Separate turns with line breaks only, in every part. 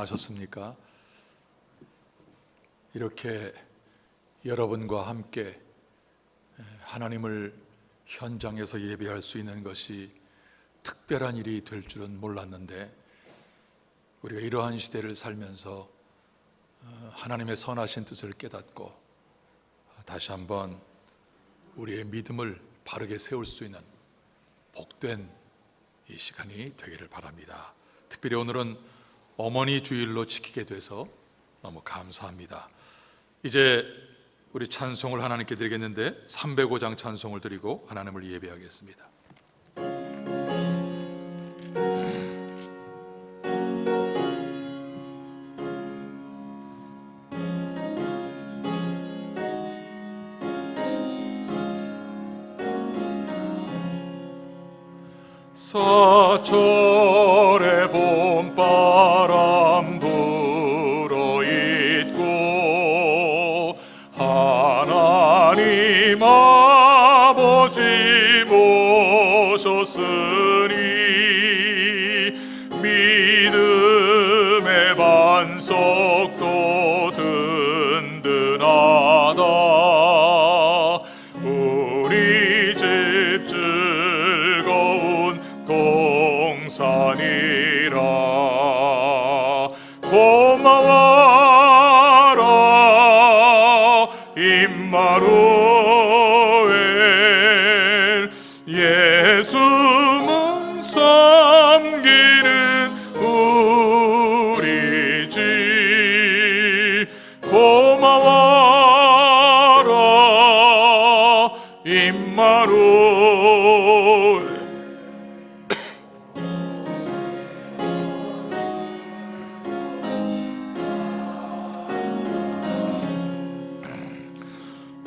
안녕하셨습니까? 이렇게 여러분과 함께 하나님을 현장에서 예배할 수 있는 것이 특별한 일이 될 줄은 몰랐는데, 우리가 이러한 시대를 살면서 하나님의 선하신 뜻을 깨닫고 다시 한번 우리의 믿음을 바르게 세울 수 있는 복된 이 시간이 되기를 바랍니다. 특별히 오늘은 어머니 주일로 지키게 돼서 너무 감사합니다. 이제 우리 찬송을 하나님께 드리겠는데 305장 찬송을 드리고 하나님을 예배하겠습니다. 사철의 봄바람 불어있고 하나님 아버지 모셨으니 믿음의 반석도 든든하다. 우리 집 즐거운 동산이라. 고마워라 임마누엘. 예수만 섬기는 우리 집. 고마워라 임마누엘.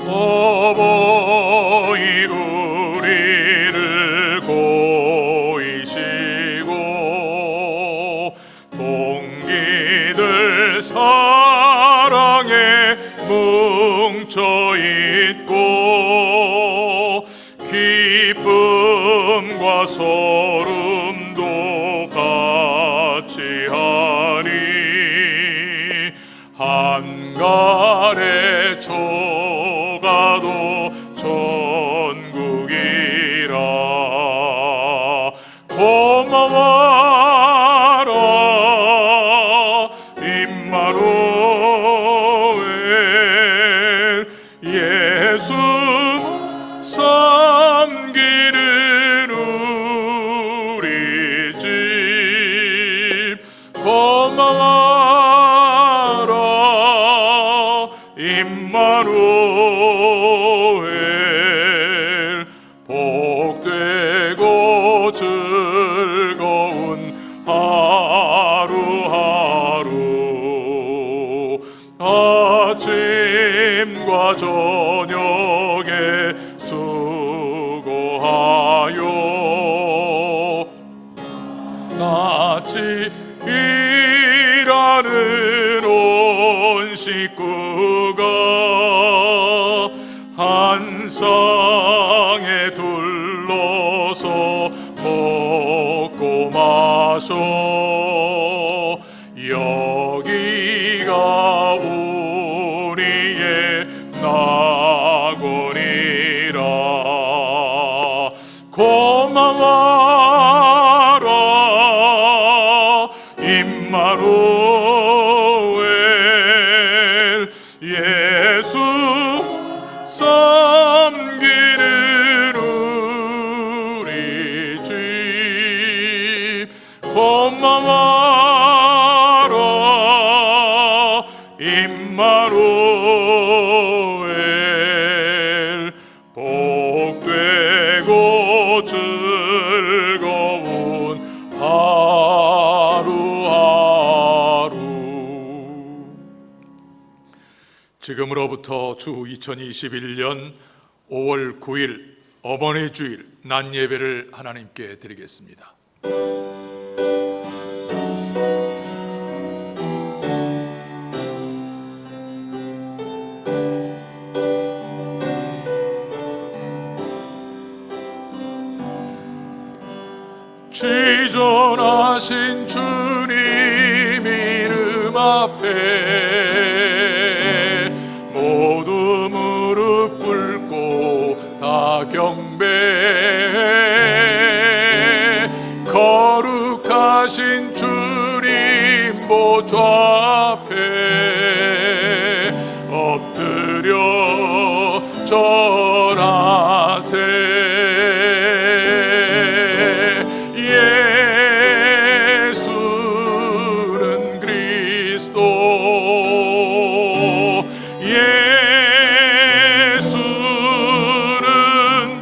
어버이 우리를 고이시고 동기들 사랑에 뭉쳐있고 기쁨과 소름도 같이 하니 한갈의 초가도 천국이라. 고마워라 임마누엘. 예수 섬기는 우리 집. 고마워라 임마누엘. 복되고 즐거운 하루하루. 아침과 저녁에 수고하여 같이 일하는 온 식구가 한 상에 둘러서 먹고 마셔. 여기가 우리의 낙원이라. 고마워라 임마누엘. 예수 섬기는 우리 집. 고마워라 임마누엘. 복되고 즐거운 하루하루. 지금으로부터 주 2021년 5월 9일 어머니 주일 낮 예배를 하나님께 드리겠습니다. 지존하신 주님 이름 앞에 모두 무릎 꿇고 다 경배해. 거룩하신 주님 보좌 앞에 엎드려 절하세. 예수는 그리스도, 예수는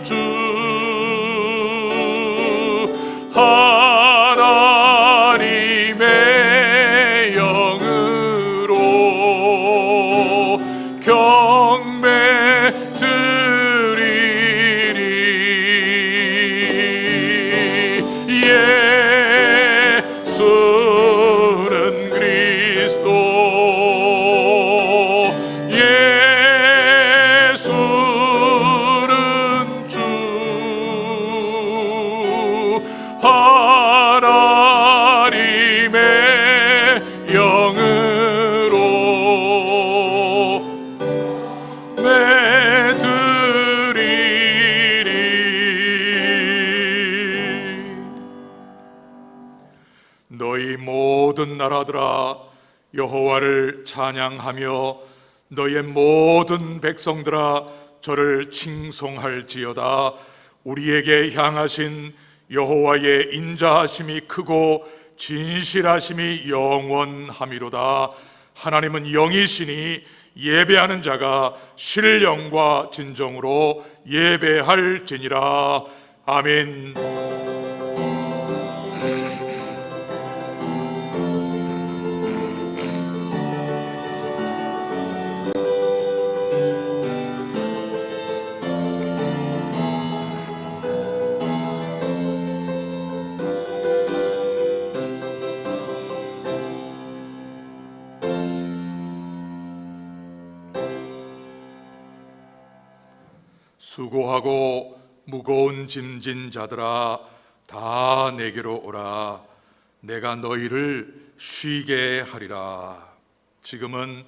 주, 하나님의 영으로 경배 드리리. 예수는 그리스도, 예수는 주, 하나님의 영으로 매드리리. 너희 모든 나라들아 여호와를 찬양하며 너희의 모든 백성들아 저를 칭송할지어다. 우리에게 향하신 여호와의 인자하심이 크고 진실하심이 영원함이로다. 하나님은 영이시니 예배하는 자가 신령과 진정으로 예배할지니라. 아멘. 수고하고 무거운 짐진 자들아 다 내게로 오라. 내가 너희를 쉬게 하리라. 지금은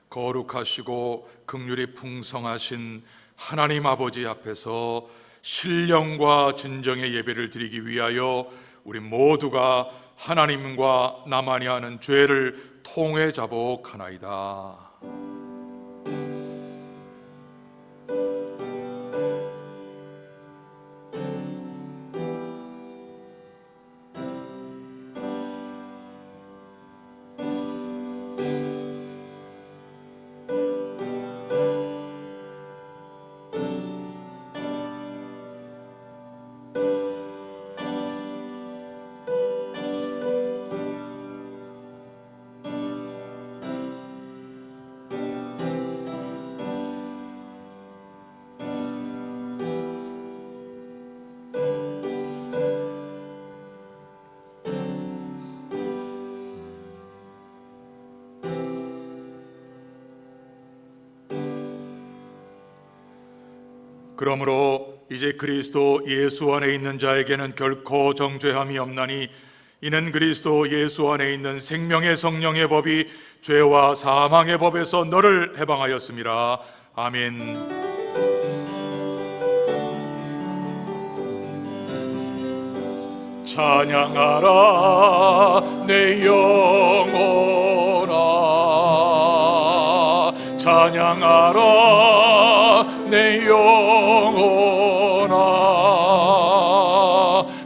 거룩하시고 긍휼이 풍성하신 하나님 아버지 앞에서 신령과 진정의 예배를 드리기 위하여 우리 모두가 하나님과 나만이 하는 죄를 통회 자복하나이다. 그러므로 이제 그리스도 예수 안에 있는 자에게는 결코 정죄함이 없나니 이는 그리스도 예수 안에 있는 생명의 성령의 법이 죄와 사망의 법에서 너를 해방하였음이라. 아멘. 찬양하라 내 영혼아, 찬양하라 내 영혼아.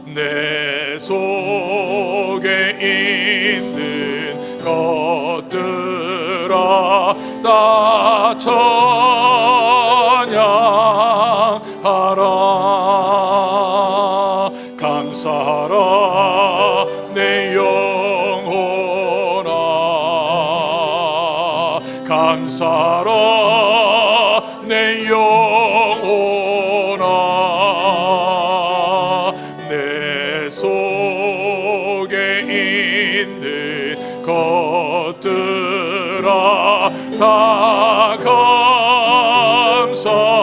내 속에 있는 것들아 다 찬양하라. 감사하라 내 영혼아, 감사하라 내 영혼아. 내 속에 있는 것들아 다 감사하라.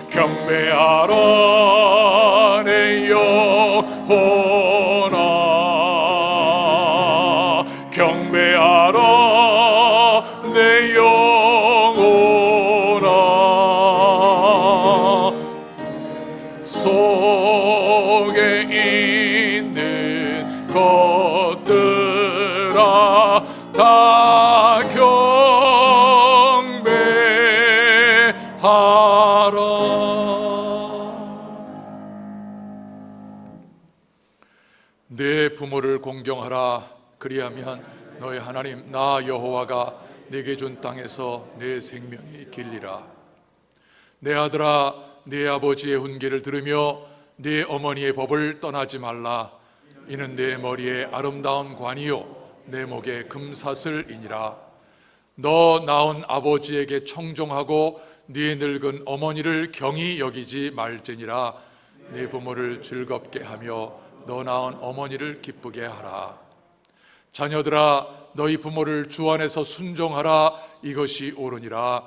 경배하라. 내 영혼아, 내 부모를 공경하라. 그리하면 너의 하나님 나 여호와가 네게 준 땅에서 내 생명이 길리라. 내 아들아, 네 아버지의 훈계를 들으며 네 어머니의 법을 떠나지 말라. 이는 내 머리에 아름다운 관이요 내 목에 금사슬이니라. 너 낳은 아버지에게 청종하고 네 늙은 어머니를 경히 여기지 말지니라. 네 부모를 즐겁게 하며 너 낳은 어머니를 기쁘게 하라. 자녀들아, 너희 부모를 주 안에서 순종하라. 이것이 옳으니라.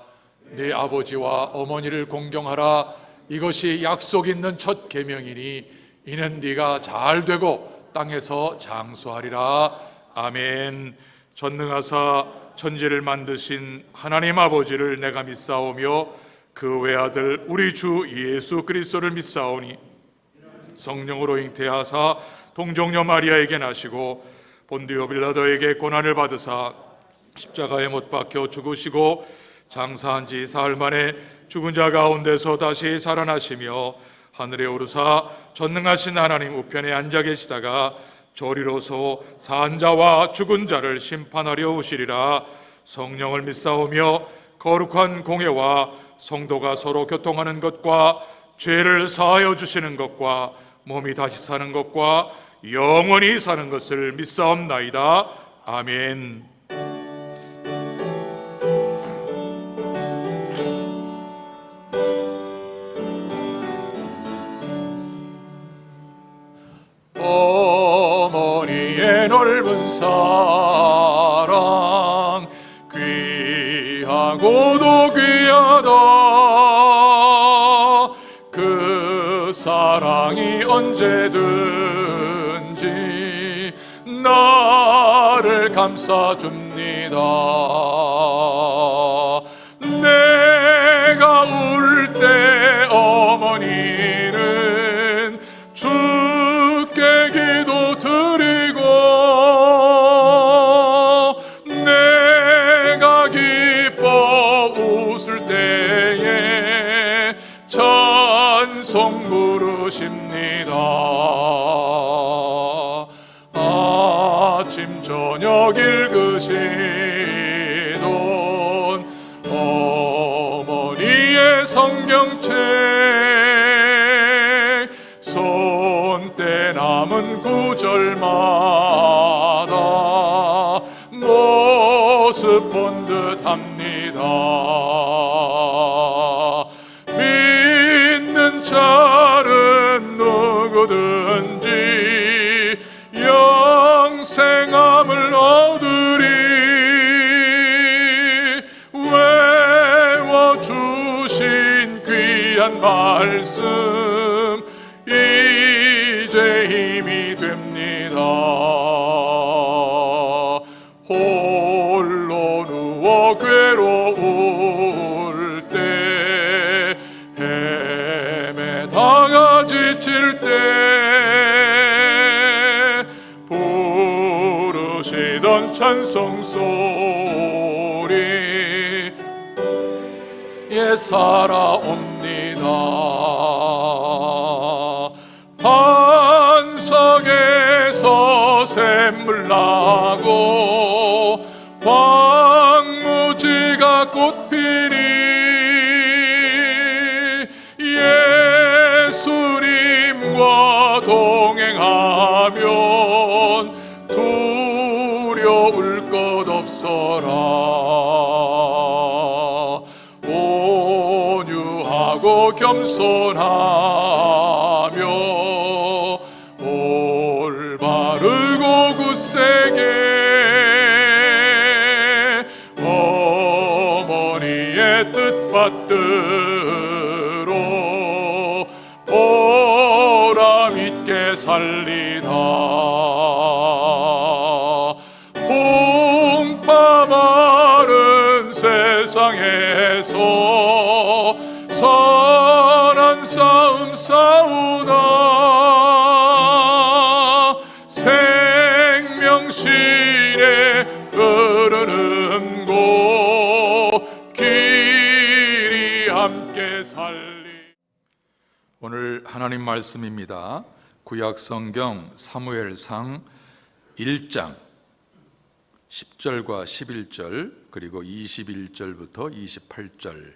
네 아버지와 어머니를 공경하라. 이것이 약속 있는 첫 계명이니 이는 네가 잘 되고 땅에서 장수하리라. 아멘. 전능하사 천지를 만드신 하나님 아버지를 내가 믿사오며 그 외아들 우리 주 예수 그리스도를 믿사오니 성령으로 잉태하사 동정녀 마리아에게 나시고 본디오 빌라도에게 고난을 받으사 십자가에 못 박혀 죽으시고 장사한 지 사흘 만에 죽은 자 가운데서 다시 살아나시며 하늘에 오르사 전능하신 하나님 우편에 앉아 계시다가 조리로서 산 자와 죽은 자를 심판하려 오시리라. 성령을 믿사오며 거룩한 공회와 성도가 서로 교통하는 것과 죄를 사하여 주시는 것과 몸이 다시 사는 것과 영원히 사는 것을 믿사옵나이다. 아멘. 어머니의 넓은 사랑 귀하고도 귀하다. 그 사랑이 언제든지 나를 감싸줍니다. 내가 울 때 어머니는 주께 기도드리고 내가 기뻐 웃을 때에 찬송 부르십니다. 아침 저녁 읽으시던 어머니의 성경책 손때 남은 구절마다 모습 본 듯합니다. 믿는 자는 누구든지 영생함을 얻으리. 외워주신 귀한 말씀 이제 힘이 됩니다. 홀로 누워 괴로울 때 헤매다가 지칠 때 부르시던 찬송 소리 예 살아옵니다. 반석에서 샘물 나고 황무지가 꽃 피니 예수님과 동행하면 두려울 것 없어라. 온유하고 겸손하며 올바르고 굳세게 어머니의 뜻 받들어 보람 있게 살리다. 풍파 많은 세상에서 선한 싸움 싸우나 생명신에 흐르는 곳 길이 함께 살리. 오늘 하나님 말씀입니다. 구약 성경 사무엘상 1장 10절과 11절 그리고 21절부터 28절.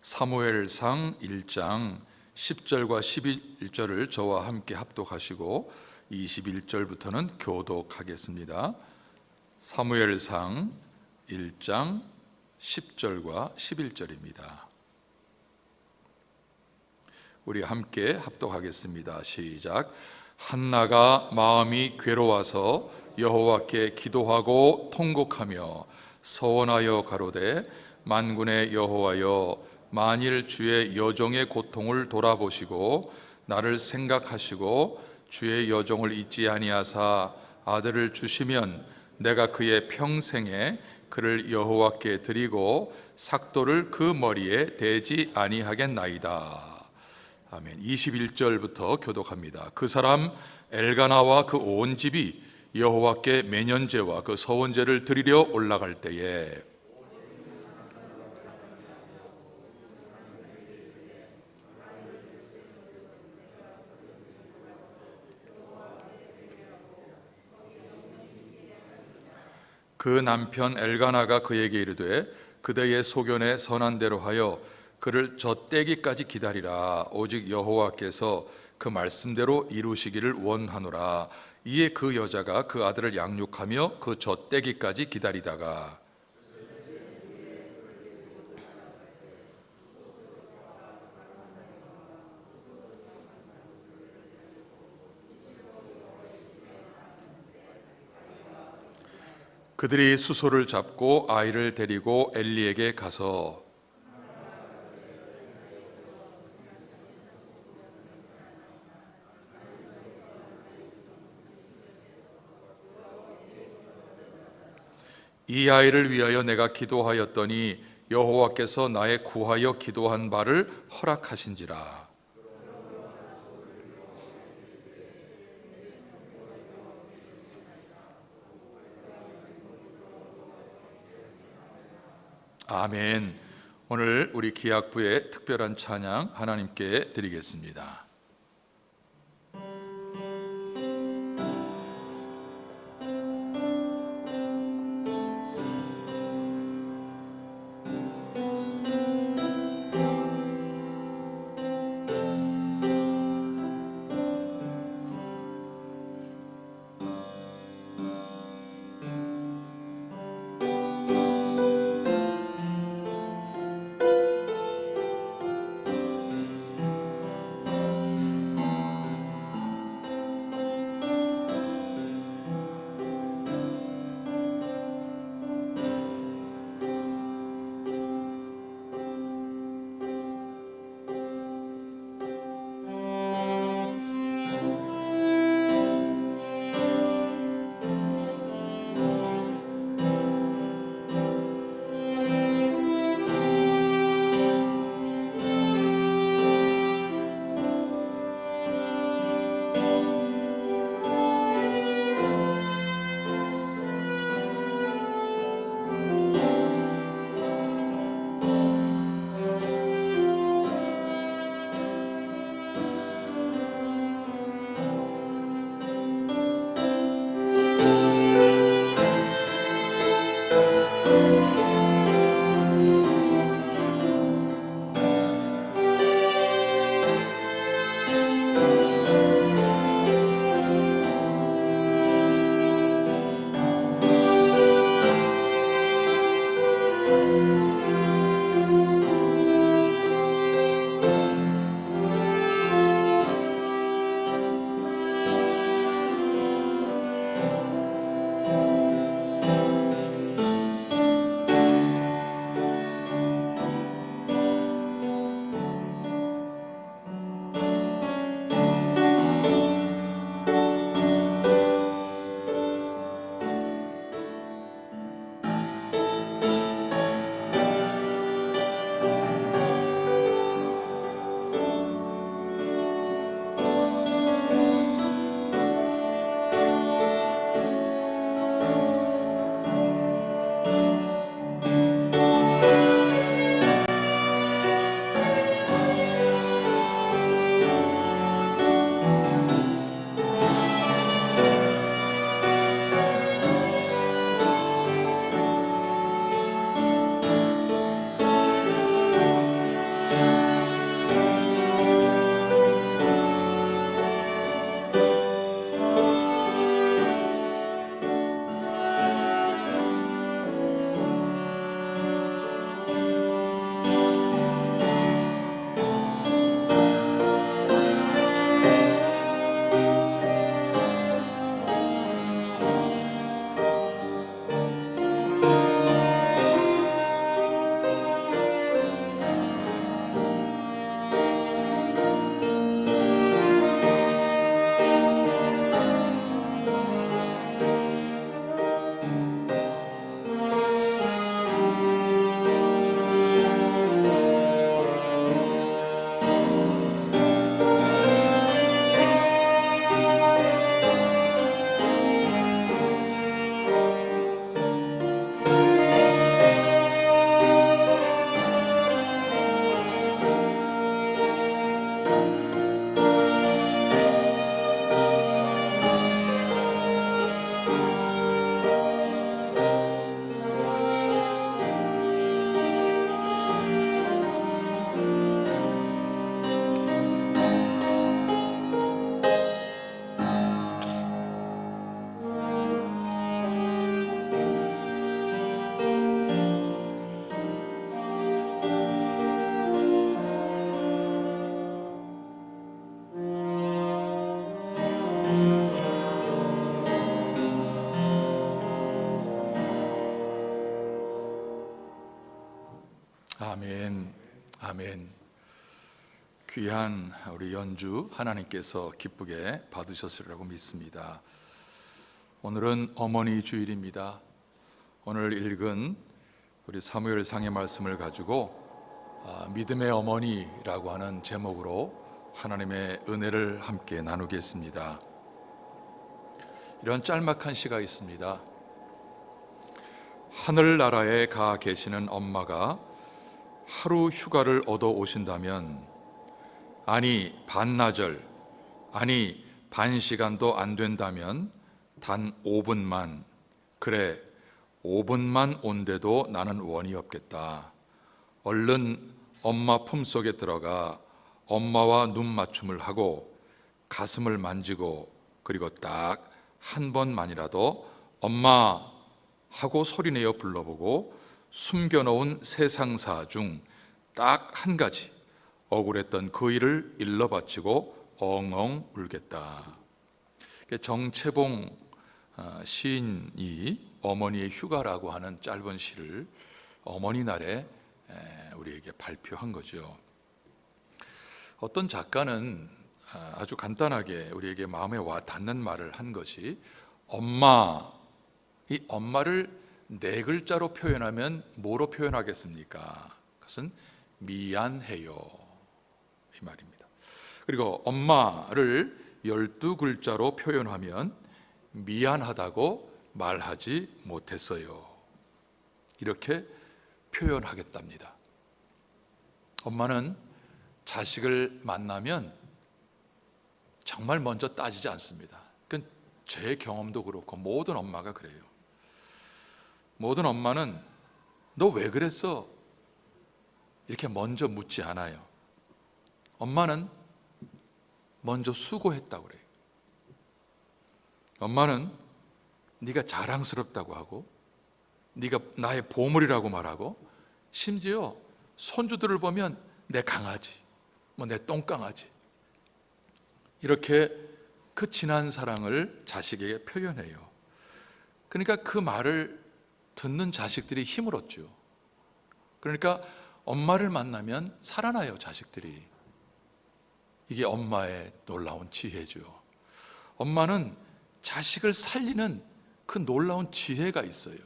사무엘상 1장 10절과 11절을 저와 함께 합독하시고 21절부터는 교독하겠습니다. 사무엘상 1장 10절과 11절입니다. 우리 함께 합독하겠습니다. 시작. 한나가 마음이 괴로워서 여호와께 기도하고 통곡하며 서원하여 가로되 만군의 여호와여, 만일 주의 여종의 고통을 돌아보시고 나를 생각하시고 주의 여종을 잊지 아니하사 아들을 주시면 내가 그의 평생에 그를 여호와께 드리고 삭도를 그 머리에 대지 아니하겠나이다. 아멘. 21절부터 교독합니다. 그 사람 엘가나와 그 온 집이 여호와께 매년제와 그 서원제를 드리려 올라갈 때에 그 남편 엘가나가 그에게 이르되 그대의 소견에 선한 대로 하여 그를 젖대기까지 기다리라. 오직 여호와께서 그 말씀대로 이루시기를 원하노라. 이에 그 여자가 그 아들을 양육하며 그 젖대기까지 기다리다가 그들이 수소를 잡고 아이를 데리고 엘리에게 가서 이 아이를 위하여 내가 기도하였더니 여호와께서 나의 구하여 기도한 바를 허락하신지라. 아멘. 오늘 우리 기악부의 특별한 찬양 하나님께 드리겠습니다. 아멘. 귀한 우리 연주 하나님께서 기쁘게 받으셨으리라고 믿습니다. 오늘은 어머니 주일입니다. 오늘 읽은 우리 사무엘상의 말씀을 가지고 믿음의 어머니라고 하는 제목으로 하나님의 은혜를 함께 나누겠습니다. 이런 짤막한 시가 있습니다. 하늘나라에 가 계시는 엄마가 하루 휴가를 얻어 오신다면, 아니 반나절, 아니 반시간도 안 된다면 단 5분만, 그래 5분만 온데도 나는 원이 없겠다. 얼른 엄마 품속에 들어가 엄마와 눈 맞춤을 하고 가슴을 만지고, 그리고 딱 한 번만이라도 엄마 하고 소리내어 불러보고 숨겨놓은 세상사 중 딱 한 가지 억울했던 그 일을 일러 바치고 엉엉 울겠다. 정채봉 시인이 어머니의 휴가라고 하는 짧은 시를 어머니 날에 우리에게 발표한 거죠. 어떤 작가는 아주 간단하게 우리에게 마음에 와 닿는 말을 한 것이, 엄마, 이 엄마를 네 글자로 표현하면 뭐로 표현하겠습니까? 그것은 미안해요, 이 말입니다. 그리고 엄마를 12글자로 표현하면 미안하다고 말하지 못했어요, 이렇게 표현하겠답니다. 엄마는 자식을 만나면 정말 먼저 따지지 않습니다. 그건 제 경험도 그렇고 모든 엄마가 그래요. 모든 엄마는 너 왜 그랬어? 이렇게 먼저 묻지 않아요. 엄마는 먼저 수고했다고 그래요. 엄마는 네가 자랑스럽다고 하고, 네가 나의 보물이라고 말하고, 심지어 손주들을 보면 내 강아지, 내 똥강아지, 이렇게 그 진한 사랑을 자식에게 표현해요. 그러니까 그 말을 듣는 자식들이 힘을 얻죠. 그러니까 엄마를 만나면 살아나요, 자식들이. 이게 엄마의 놀라운 지혜죠. 엄마는 자식을 살리는 그 놀라운 지혜가 있어요.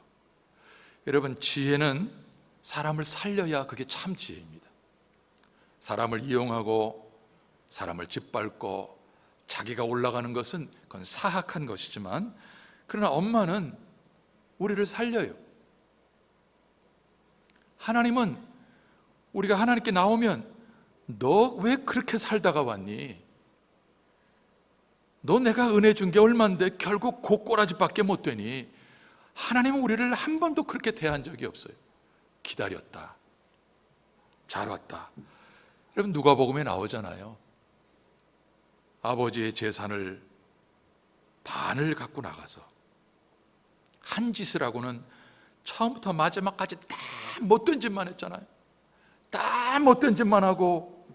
여러분, 지혜는 사람을 살려야 그게 참 지혜입니다. 사람을 이용하고 사람을 짓밟고 자기가 올라가는 것은 그건 사악한 것이지만, 그러나 엄마는 우리를 살려요. 하나님은 우리가 하나님께 나오면 너 왜 그렇게 살다가 왔니? 너 내가 은혜 준 게 얼만데 결국 고꼬라지밖에 못 되니? 하나님은 우리를 한 번도 그렇게 대한 적이 없어요. 기다렸다, 잘 왔다. 여러분, 누가복음에 나오잖아요. 아버지의 재산을 반을 갖고 나가서 한 짓을 하고는 처음부터 마지막까지 다 못된 짓만 했잖아요. 다 못된 짓만 하고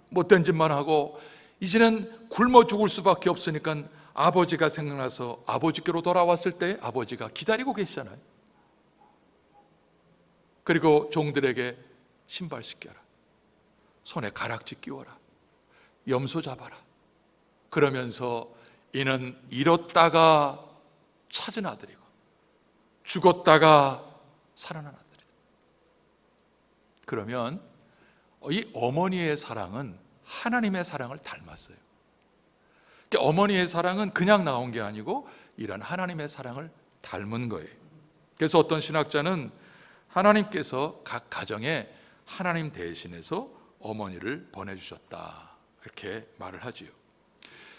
이제는 굶어 죽을 수밖에 없으니까 아버지가 생각나서 아버지께로 돌아왔을 때 아버지가 기다리고 계시잖아요. 그리고 종들에게 신발 씻겨라, 손에 가락지 끼워라, 염소 잡아라. 그러면서 이는 잃었다가 찾은 아들이고 죽었다가 살아난 아들이다. 그러면 이 어머니의 사랑은 하나님의 사랑을 닮았어요. 그러니까 어머니의 사랑은 그냥 나온 게 아니고 이런 하나님의 사랑을 닮은 거예요. 그래서 어떤 신학자는 하나님께서 각 가정에 하나님 대신해서 어머니를 보내주셨다, 이렇게 말을 하지요.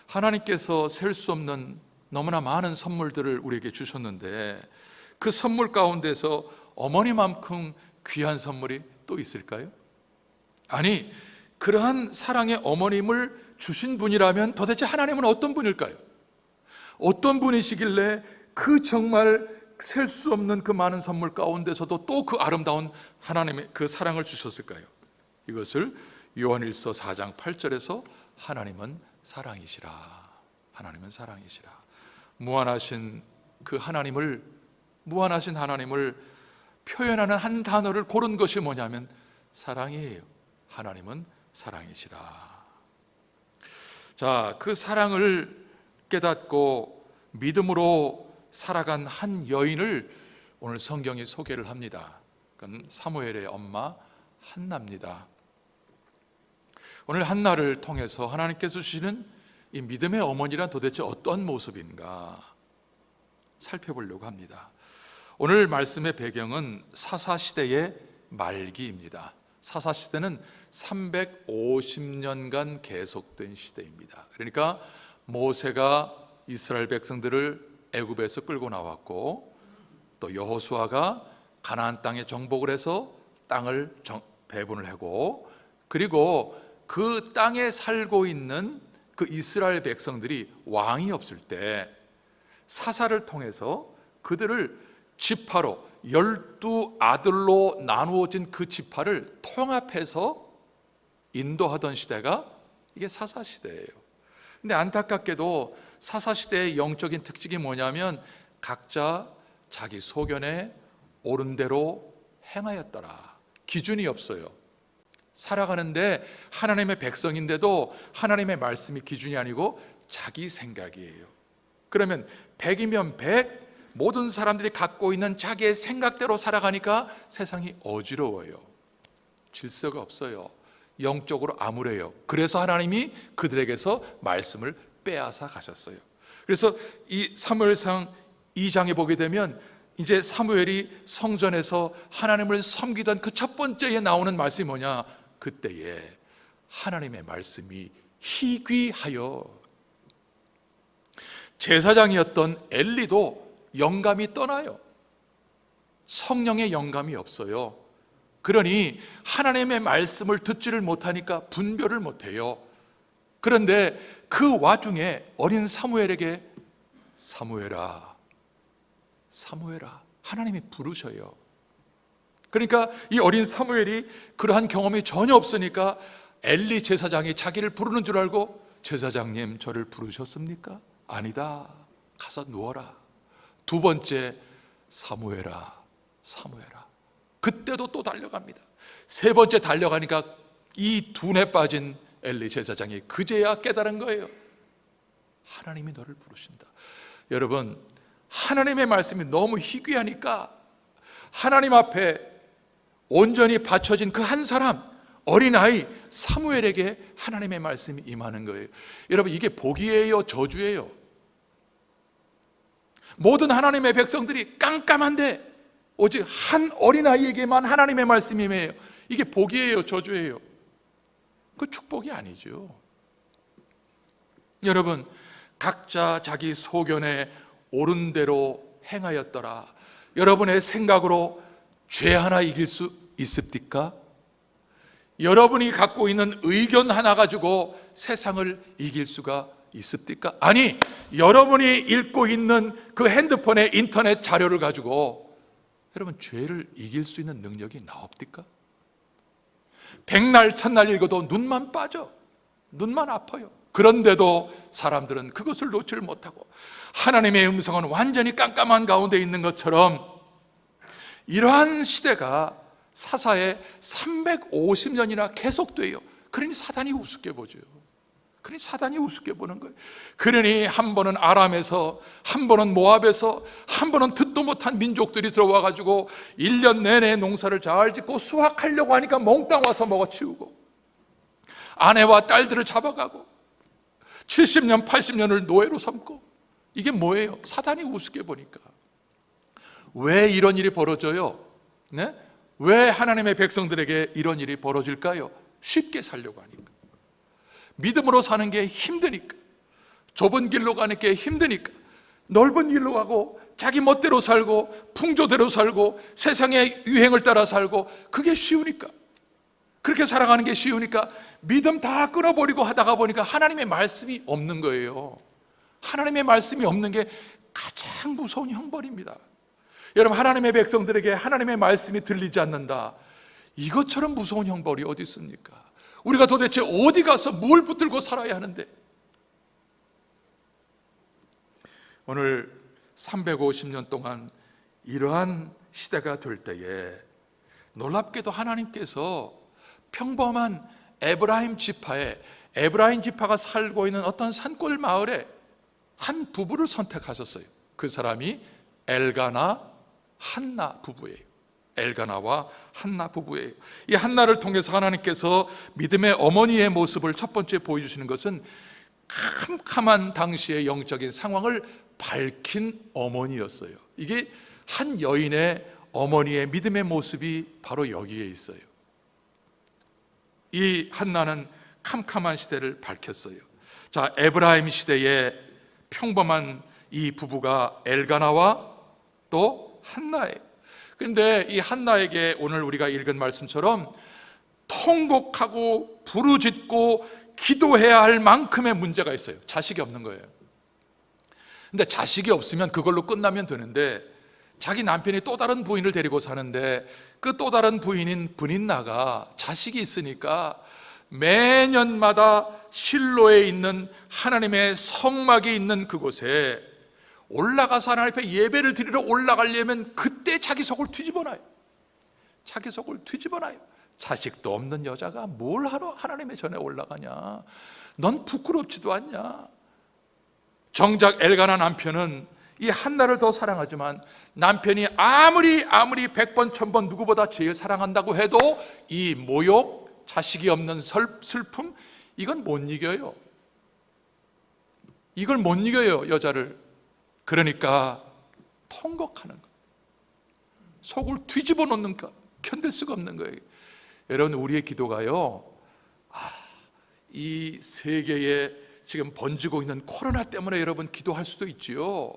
하나님께서 셀 수 없는 너무나 많은 선물들을 우리에게 주셨는데, 그 선물 가운데서 어머니만큼 귀한 선물이 또 있을까요? 아니, 그러한 사랑의 어머님을 주신 분이라면 도대체 하나님은 어떤 분일까요? 어떤 분이시길래 그 정말 셀 수 없는 그 많은 선물 가운데서도 또 그 아름다운 하나님의 그 사랑을 주셨을까요? 이것을 요한일서 4장 8절에서 하나님은 사랑이시라, 하나님은 사랑이시라, 무한하신 하나님을 표현하는 한 단어를 고른 것이 뭐냐면 사랑이에요. 하나님은 사랑이시라. 자, 그 사랑을 깨닫고 믿음으로 살아간 한 여인을 오늘 성경이 소개를 합니다. 그건 사무엘의 엄마 한나입니다. 오늘 한나를 통해서 하나님께서 주시는 이 믿음의 어머니란 도대체 어떤 모습인가 살펴보려고 합니다. 오늘 말씀의 배경은 사사시대의 말기입니다. 사사시대는 350년간 계속된 시대입니다. 그러니까 모세가 이스라엘 백성들을 애굽에서 끌고 나왔고, 또 여호수아가 가나안 땅에 정복을 해서 땅을 배분을 하고, 그리고 그 땅에 살고 있는 그 이스라엘 백성들이 왕이 없을 때 사사를 통해서 그들을 지파로 12아들로 나누어진 그 지파를 통합해서 인도하던 시대가 이게 사사시대예요. 근데 안타깝게도 사사시대의 영적인 특징이 뭐냐면 각자 자기 소견에 옳은 대로 행하였더라. 기준이 없어요. 살아가는데 하나님의 백성인데도 하나님의 말씀이 기준이 아니고 자기 생각이에요. 그러면 100이면 100, 모든 사람들이 갖고 있는 자기의 생각대로 살아가니까 세상이 어지러워요. 질서가 없어요. 영적으로 암울해요. 그래서 하나님이 그들에게서 말씀을 빼앗아 가셨어요. 그래서 이 사무엘상 2장에 보게 되면 이제 사무엘이 성전에서 하나님을 섬기던 그 첫 번째에 나오는 말씀이 뭐냐? 그때에 하나님의 말씀이 희귀하여, 제사장이었던 엘리도 영감이 떠나요. 성령의 영감이 없어요. 그러니 하나님의 말씀을 듣지를 못하니까 분별을 못해요. 그런데 그 와중에 어린 사무엘에게 사무엘아, 사무엘아, 하나님이 부르셔요. 그러니까 이 어린 사무엘이 그러한 경험이 전혀 없으니까 엘리 제사장이 자기를 부르는 줄 알고, 제사장님 저를 부르셨습니까? 아니다, 가서 누워라. 두 번째, 사무엘아, 사무엘아. 그때도 또 달려갑니다. 세 번째 달려가니까 이 둔에 빠진 엘리 제사장이 그제야 깨달은 거예요. 하나님이 너를 부르신다. 여러분, 하나님의 말씀이 너무 희귀하니까 하나님 앞에 온전히 바쳐진 그 한 사람, 어린아이 사무엘에게 하나님의 말씀이 임하는 거예요. 여러분, 이게 복이에요, 저주예요? 모든 하나님의 백성들이 깜깜한데 오직 한 어린아이에게만 하나님의 말씀이 임해요. 이게 복이에요, 저주예요? 그 축복이 아니죠. 여러분, 각자 자기 소견에 옳은 대로 행하였더라. 여러분의 생각으로 죄 하나 이길 수 있습니까? 여러분이 갖고 있는 의견 하나 가지고 세상을 이길 수가 있습니까? 아니, 여러분이 읽고 있는 그 핸드폰의 인터넷 자료를 가지고 여러분 죄를 이길 수 있는 능력이 나옵니까? 백날 첫날 읽어도 눈만 빠져, 눈만 아파요. 그런데도 사람들은 그것을 놓지를 못하고 하나님의 음성은 완전히 깜깜한 가운데 있는 것처럼, 이러한 시대가 사사에 350년이나 계속돼요. 그러니 사단이 우습게 보죠. 그러니 사단이 우습게 보는 거예요. 그러니 한 번은 아람에서, 한 번은 모압에서, 한 번은 듣도 못한 민족들이 들어와 가지고 1년 내내 농사를 잘 짓고 수확하려고 하니까 몽땅 와서 먹어치우고, 아내와 딸들을 잡아가고 70년 80년을 노예로 삼고. 이게 뭐예요? 사단이 우습게 보니까. 왜 이런 일이 벌어져요? 네? 왜 하나님의 백성들에게 이런 일이 벌어질까요? 쉽게 살려고 하니까, 믿음으로 사는 게 힘드니까, 좁은 길로 가는 게 힘드니까, 넓은 길로 가고 자기 멋대로 살고 풍조대로 살고 세상의 유행을 따라 살고, 그게 쉬우니까, 그렇게 살아가는 게 쉬우니까 믿음 다 끊어버리고 하다가 보니까 하나님의 말씀이 없는 거예요. 하나님의 말씀이 없는 게 가장 무서운 형벌입니다. 여러분, 하나님의 백성들에게 하나님의 말씀이 들리지 않는다, 이것처럼 무서운 형벌이 어디 있습니까? 우리가 도대체 어디 가서 뭘 붙들고 살아야 하는데. 오늘 350년 동안 이러한 시대가 될 때에 놀랍게도 하나님께서
평범한 에브라임 지파가 살고 있는 어떤 산골 마을에 한 부부를 선택하셨어요. 그 사람이 엘가나 한나 부부예요. 엘가나와 한나 부부예요. 이 한나를 통해서 하나님께서 믿음의 어머니의 모습을 첫 번째 보여주시는 것은 캄캄한 당시의 영적인 상황을 밝힌 어머니였어요. 이게 한 여인의 어머니의 믿음의 모습이 바로 여기에 있어요. 이 한나는 캄캄한 시대를 밝혔어요. 자, 에브라임 시대의 평범한 이 부부가 엘가나와 또 한나예요. 그런데 이 한나에게 오늘 우리가 읽은 말씀처럼 통곡하고 부르짖고 기도해야 할 만큼의 문제가 있어요. 자식이 없는 거예요. 근데 자식이 없으면 그걸로 끝나면 되는데, 자기 남편이 또 다른 부인을 데리고 사는데 그 또 다른 부인인 브닌나가 자식이 있으니까 매년마다 실로에 있는 하나님의 성막이 있는 그곳에 올라가서 하나님 앞에 예배를 드리러 올라가려면 그때 자기 속을 뒤집어놔요. 자기 속을 뒤집어놔요. 자식도 없는 여자가 뭘 하러 하나님의 전에 올라가냐? 넌 부끄럽지도 않냐? 정작 엘가나 남편은 이 한나를 더 사랑하지만 남편이 아무리 100번 1000번 누구보다 제일 사랑한다고 해도 이 모욕, 자식이 없는 슬픔, 이건 못 이겨요. 이걸 못 이겨요, 여자를. 그러니까 통곡하는 거, 속을 뒤집어 놓는 거, 견딜 수가 없는 거예요. 여러분, 우리의 기도가요, 이 세계에 지금 번지고 있는 코로나 때문에 여러분 기도할 수도 있지요.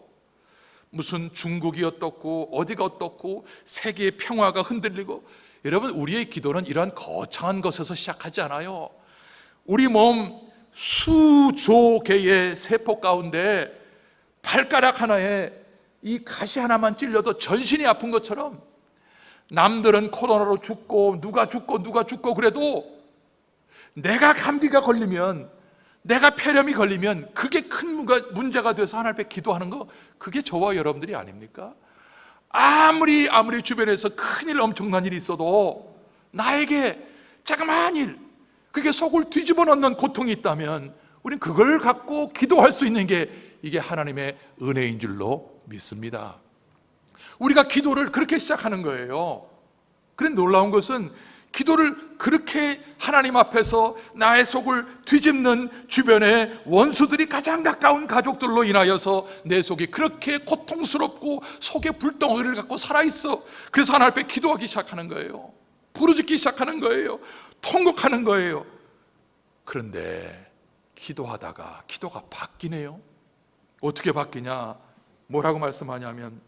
무슨 중국이 어떻고 어디가 어떻고 세계의 평화가 흔들리고, 여러분, 우리의 기도는 이러한 거창한 것에서 시작하지 않아요. 우리 몸 수조 개의 세포 가운데 발가락 하나에 이 가시 하나만 찔려도 전신이 아픈 것처럼, 남들은 코로나로 죽고 누가 죽고 그래도 내가 감기가 걸리면, 내가 폐렴이 걸리면 그게 큰 문제가 돼서 하나님 앞에 기도하는 거, 그게 저와 여러분들이 아닙니까? 아무리 주변에서 큰일, 엄청난 일이 있어도 나에게 자그마한 일, 그게 속을 뒤집어 놓는 고통이 있다면 우린 그걸 갖고 기도할 수 있는 게 이게 하나님의 은혜인 줄로 믿습니다. 우리가 기도를 그렇게 시작하는 거예요. 그런데 놀라운 것은 기도를 그렇게 하나님 앞에서 나의 속을 뒤집는 주변의 원수들이 가장 가까운 가족들로 인하여서 내 속이 그렇게 고통스럽고 속에 불덩어리를 갖고 살아있어. 그래서 하나님 앞에 기도하기 시작하는 거예요. 부르짖기 시작하는 거예요. 통곡하는 거예요. 그런데 기도하다가 기도가 바뀌네요. 어떻게 바뀌냐? 뭐라고 말씀하냐면,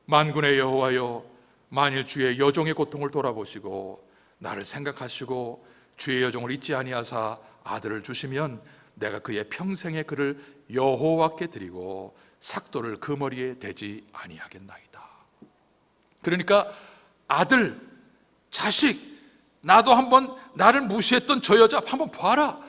만군의 여호와여, 만일 주의 여종의 고통을 돌아보시고 나를 생각하시고 주의 여종을 잊지 아니하사 아들을 주시면 내가 그의 평생의 그를 여호와께 드리고 삭도를 그 머리에 대지 아니하겠나이다. 그러니까 아들, 자식, 나도 한번 나를 무시했던 저 여자 한번 봐라,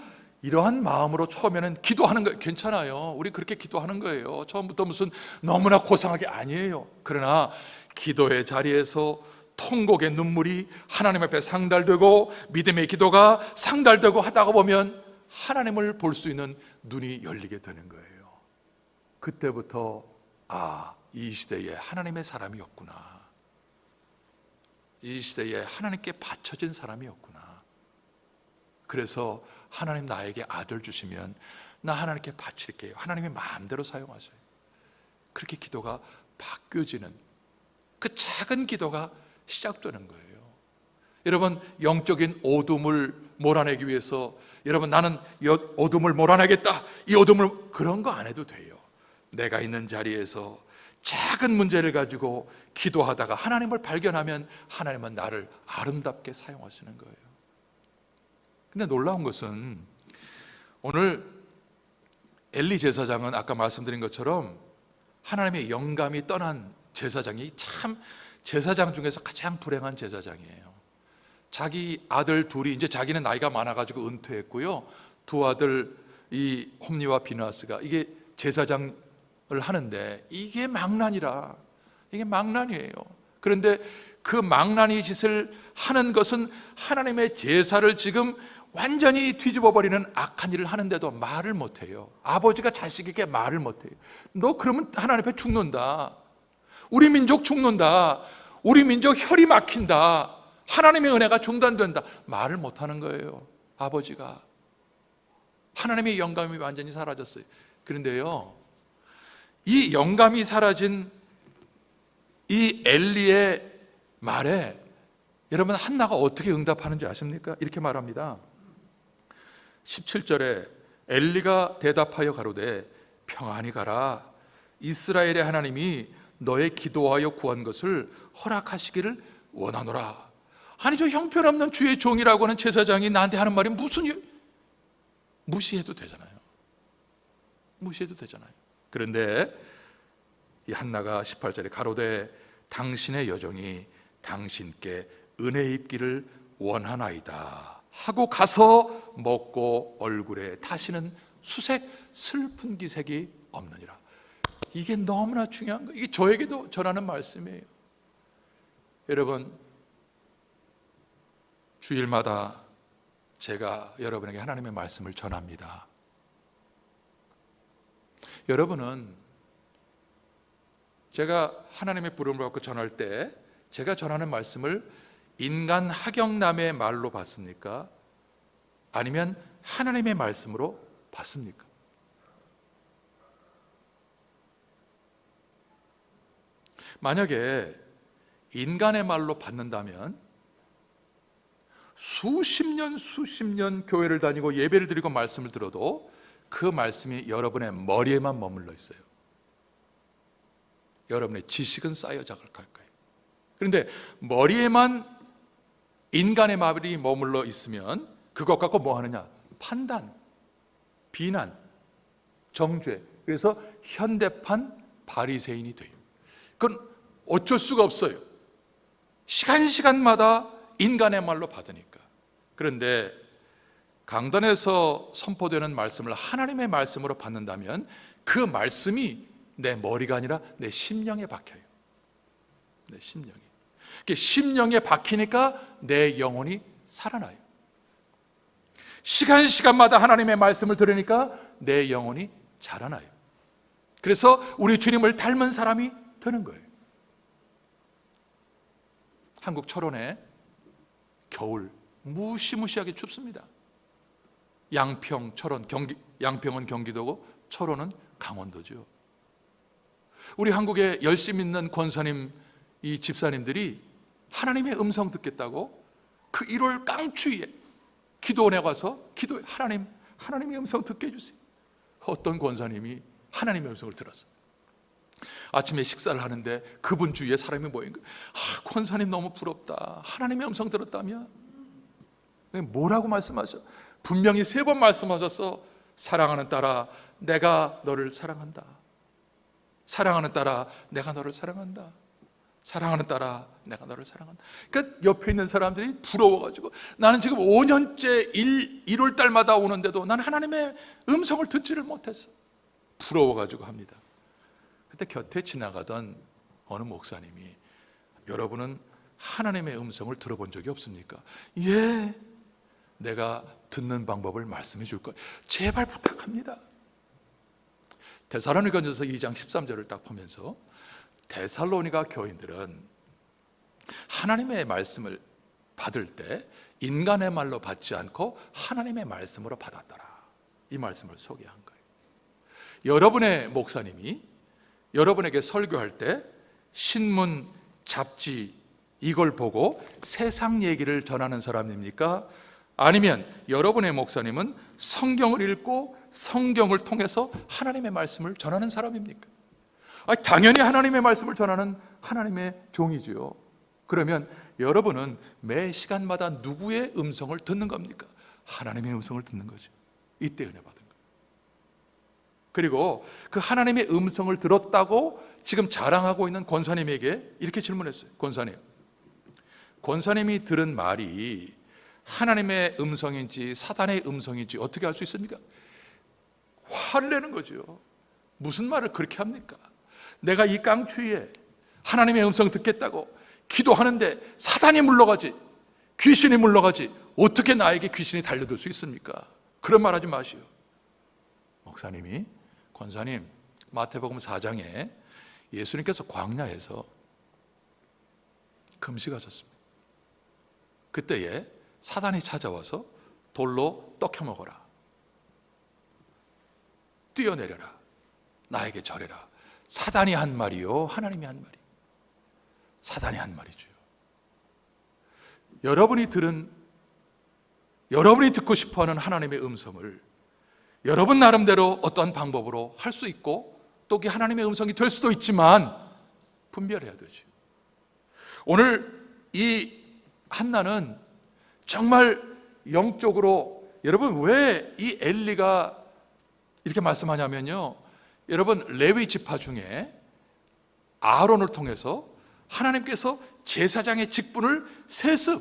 이러한 마음으로 처음에는 기도하는 거예요. 괜찮아요. 우리 그렇게 기도하는 거예요. 처음부터 무슨 너무나 고상하게 아니에요. 그러나 기도의 자리에서 통곡의 눈물이 하나님 앞에 상달되고 믿음의 기도가 상달되고 하다가 보면 하나님을 볼 수 있는 눈이 열리게 되는 거예요. 그때부터 이 시대에 하나님의 사람이 없구나, 이 시대에 하나님께 바쳐진 사람이 없구나. 그래서 하나님 나에게 아들 주시면 나 하나님께 바칠게요. 하나님의 마음대로 사용하세요. 그렇게 기도가 바뀌어지는, 그 작은 기도가 시작되는 거예요. 여러분, 영적인 어둠을 몰아내기 위해서 여러분, 나는 어둠을 몰아내겠다, 이 어둠을, 그런 거 안 해도 돼요. 내가 있는 자리에서 작은 문제를 가지고 기도하다가 하나님을 발견하면 하나님은 나를 아름답게 사용하시는 거예요. 근데 놀라운 것은 오늘 엘리 제사장은 아까 말씀드린 것처럼 하나님의 영감이 떠난 제사장이 참 제사장 중에서 가장 불행한 제사장이에요. 자기 아들 둘이, 이제 자기는 나이가 많아가지고 은퇴했고요, 두 아들 이 홈니와 비느하스가 이게 제사장을 하는데 이게 망난이에요. 그런데 그 망나니 짓을 하는 것은 하나님의 제사를 지금 완전히 뒤집어 버리는 악한 일을 하는데도 말을 못해요. 아버지가 자식에게 말을 못해요. 너 그러면 하나님 앞에 죽는다. 우리 민족 죽는다. 우리 민족 혈이 막힌다. 하나님의 은혜가 중단된다. 말을 못하는 거예요. 아버지가. 하나님의 영감이 완전히 사라졌어요. 그런데요, 이 영감이 사라진 이 엘리의 말에 여러분 한나가 어떻게 응답하는지 아십니까? 이렇게 말합니다. 17절에 엘리가 대답하여 가로되 평안히 가라. 이스라엘의 하나님이 너의 기도하여 구한 것을 허락하시기를 원하노라. 아니, 저 형편없는 주의 종이라고 하는 제사장이 나한테 하는 말이 무시해도 되잖아요. 무시해도 되잖아요. 그런데 이 한나가 18절에 가로되 당신의 여종이 당신께 은혜 입기를 원하나이다 하고 가서 먹고 얼굴에 다시는 수색 슬픈 기색이 없느니라. 이게 너무나 중요한 거예요. 이게 저에게도 전하는 말씀이에요. 여러분, 주일마다 제가 여러분에게 하나님의 말씀을 전합니다. 여러분은 제가 하나님의 부름을 받고 전할 때 제가 전하는 말씀을 인간 하경남의 말로 받습니까? 아니면 하나님의 말씀으로 받습니까? 만약에 인간의 말로 받는다면 수십 년 교회를 다니고 예배를 드리고 말씀을 들어도 그 말씀이 여러분의 머리에만 머물러 있어요. 여러분의 지식은 쌓여 자랄 거예요. 그런데 머리에만 인간의 말이 머물러 있으면 그것 갖고 뭐 하느냐? 판단, 비난, 정죄. 그래서 현대판 바리새인이 돼요. 그건 어쩔 수가 없어요. 시간마다 인간의 말로 받으니까. 그런데 강단에서 선포되는 말씀을 하나님의 말씀으로 받는다면 그 말씀이 내 머리가 아니라 내 심령에 박혀요. 내 심령에. 심령에 박히니까 내 영혼이 살아나요. 시간마다 하나님의 말씀을 들으니까 내 영혼이 자라나요. 그래서 우리 주님을 닮은 사람이 되는 거예요. 한국 철원에 겨울 무시무시하게 춥습니다. 양평, 철원, 양평은 경기도고 철원은 강원도죠. 우리 한국에 열심 있는 권사님, 이 집사님들이 하나님의 음성 듣겠다고 그 1월 깡추위에 기도원에 가서 기도해. 하나님의 음성 듣게 해주세요. 어떤 권사님이 하나님의 음성을 들었어요. 아침에 식사를 하는데 그분 주위에 사람이 모인 거예요. 권사님 너무 부럽다. 하나님의 음성 들었다며? 뭐라고 말씀하셔? 분명히 3번 말씀하셨어. 사랑하는 딸아, 내가 너를 사랑한다. 사랑하는 딸아, 내가 너를 사랑한다. 사랑하는 딸아, 내가 너를 사랑한다. 그러니까 옆에 있는 사람들이 부러워가지고 나는 지금 5년째 1월 달마다 오는데도 나는 하나님의 음성을 듣지를 못했어. 부러워가지고 합니다. 그때 곁에 지나가던 어느 목사님이 여러분은 하나님의 음성을 들어본 적이 없습니까? 예, 내가 듣는 방법을 말씀해 줄 거예요. 제발 부탁합니다. 데살로니가전서 2장 13절을 딱 보면서 데살로니가 교인들은 하나님의 말씀을 받을 때 인간의 말로 받지 않고 하나님의 말씀으로 받았더라. 이 말씀을 소개한 거예요. 여러분의 목사님이 여러분에게 설교할 때 신문, 잡지 이걸 보고 세상 얘기를 전하는 사람입니까? 아니면 여러분의 목사님은 성경을 읽고 성경을 통해서 하나님의 말씀을 전하는 사람입니까? 당연히 하나님의 말씀을 전하는 하나님의 종이죠. 그러면 여러분은 매 시간마다 누구의 음성을 듣는 겁니까? 하나님의 음성을 듣는 거죠. 이때 은혜 받은 거예요. 그리고 그 하나님의 음성을 들었다고 지금 자랑하고 있는 권사님에게 이렇게 질문했어요. 권사님이 들은 말이 하나님의 음성인지 사단의 음성인지 어떻게 알 수 있습니까? 화를 내는 거죠. 무슨 말을 그렇게 합니까? 내가 이 깡추위에 하나님의 음성 듣겠다고 기도하는데 사단이 물러가지, 귀신이 물러가지, 어떻게 나에게 귀신이 달려들 수 있습니까? 그런 말 하지 마시오. 목사님이, 권사님, 마태복음 4장에 예수님께서 광야에서 금식하셨습니다. 그때에 사단이 찾아와서 돌로 떡혀 먹어라, 뛰어내려라, 나에게 절해라. 사단이 한 말이요, 하나님이 한 말이요? 사단이 한 말이죠. 여러분이 듣고 싶어하는 하나님의 음성을 여러분 나름대로 어떠한 방법으로 할 수 있고, 또 그게 하나님의 음성이 될 수도 있지만 분별해야 되죠. 오늘 이 한나는 정말 영적으로, 여러분 왜 이 엘리가 이렇게 말씀하냐면요, 여러분 레위 지파 중에 아론을 통해서 하나님께서 제사장의 직분을 세습,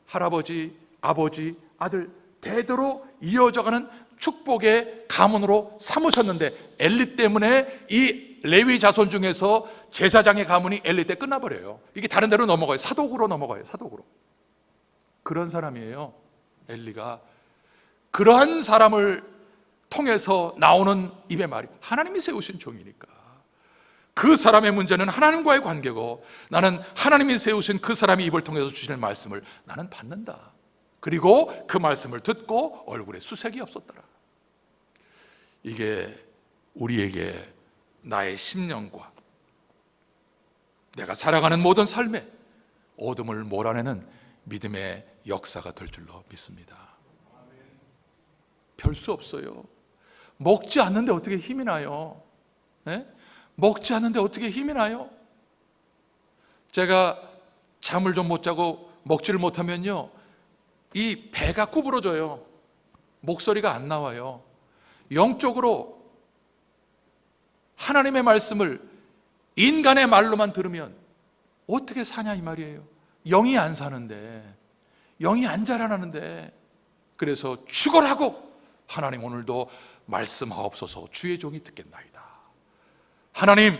할아버지, 아버지, 아들 대대로 이어져가는 축복의 가문으로 삼으셨는데, 엘리 때문에 이 레위 자손 중에서 제사장의 가문이 엘리 때 끝나버려요. 이게 다른 데로 넘어가요. 사독으로 넘어가요. 사독으로. 그런 사람이에요, 엘리가. 그러한 사람을 통해서 나오는 입의 말이 하나님이 세우신 종이니까, 그 사람의 문제는 하나님과의 관계고, 나는 하나님이 세우신 그 사람의 입을 통해서 주시는 말씀을 나는 받는다. 그리고 그 말씀을 듣고 얼굴에 수색이 없었더라. 이게 우리에게 나의 심령과 내가 살아가는 모든 삶에 어둠을 몰아내는 믿음의 역사가 될 줄로 믿습니다. 별 수 없어요. 먹지 않는데 어떻게 힘이 나요? 네? 먹지 않는데 어떻게 힘이 나요? 제가 잠을 좀 못 자고 먹지를 못하면요, 이 배가 구부러져요. 목소리가 안 나와요. 영적으로 하나님의 말씀을 인간의 말로만 들으면 어떻게 사냐 이 말이에요. 영이 안 사는데, 영이 안 자라나는데. 그래서 축원하고, 하나님 오늘도 말씀하옵소서, 주의 종이 듣겠나이다. 하나님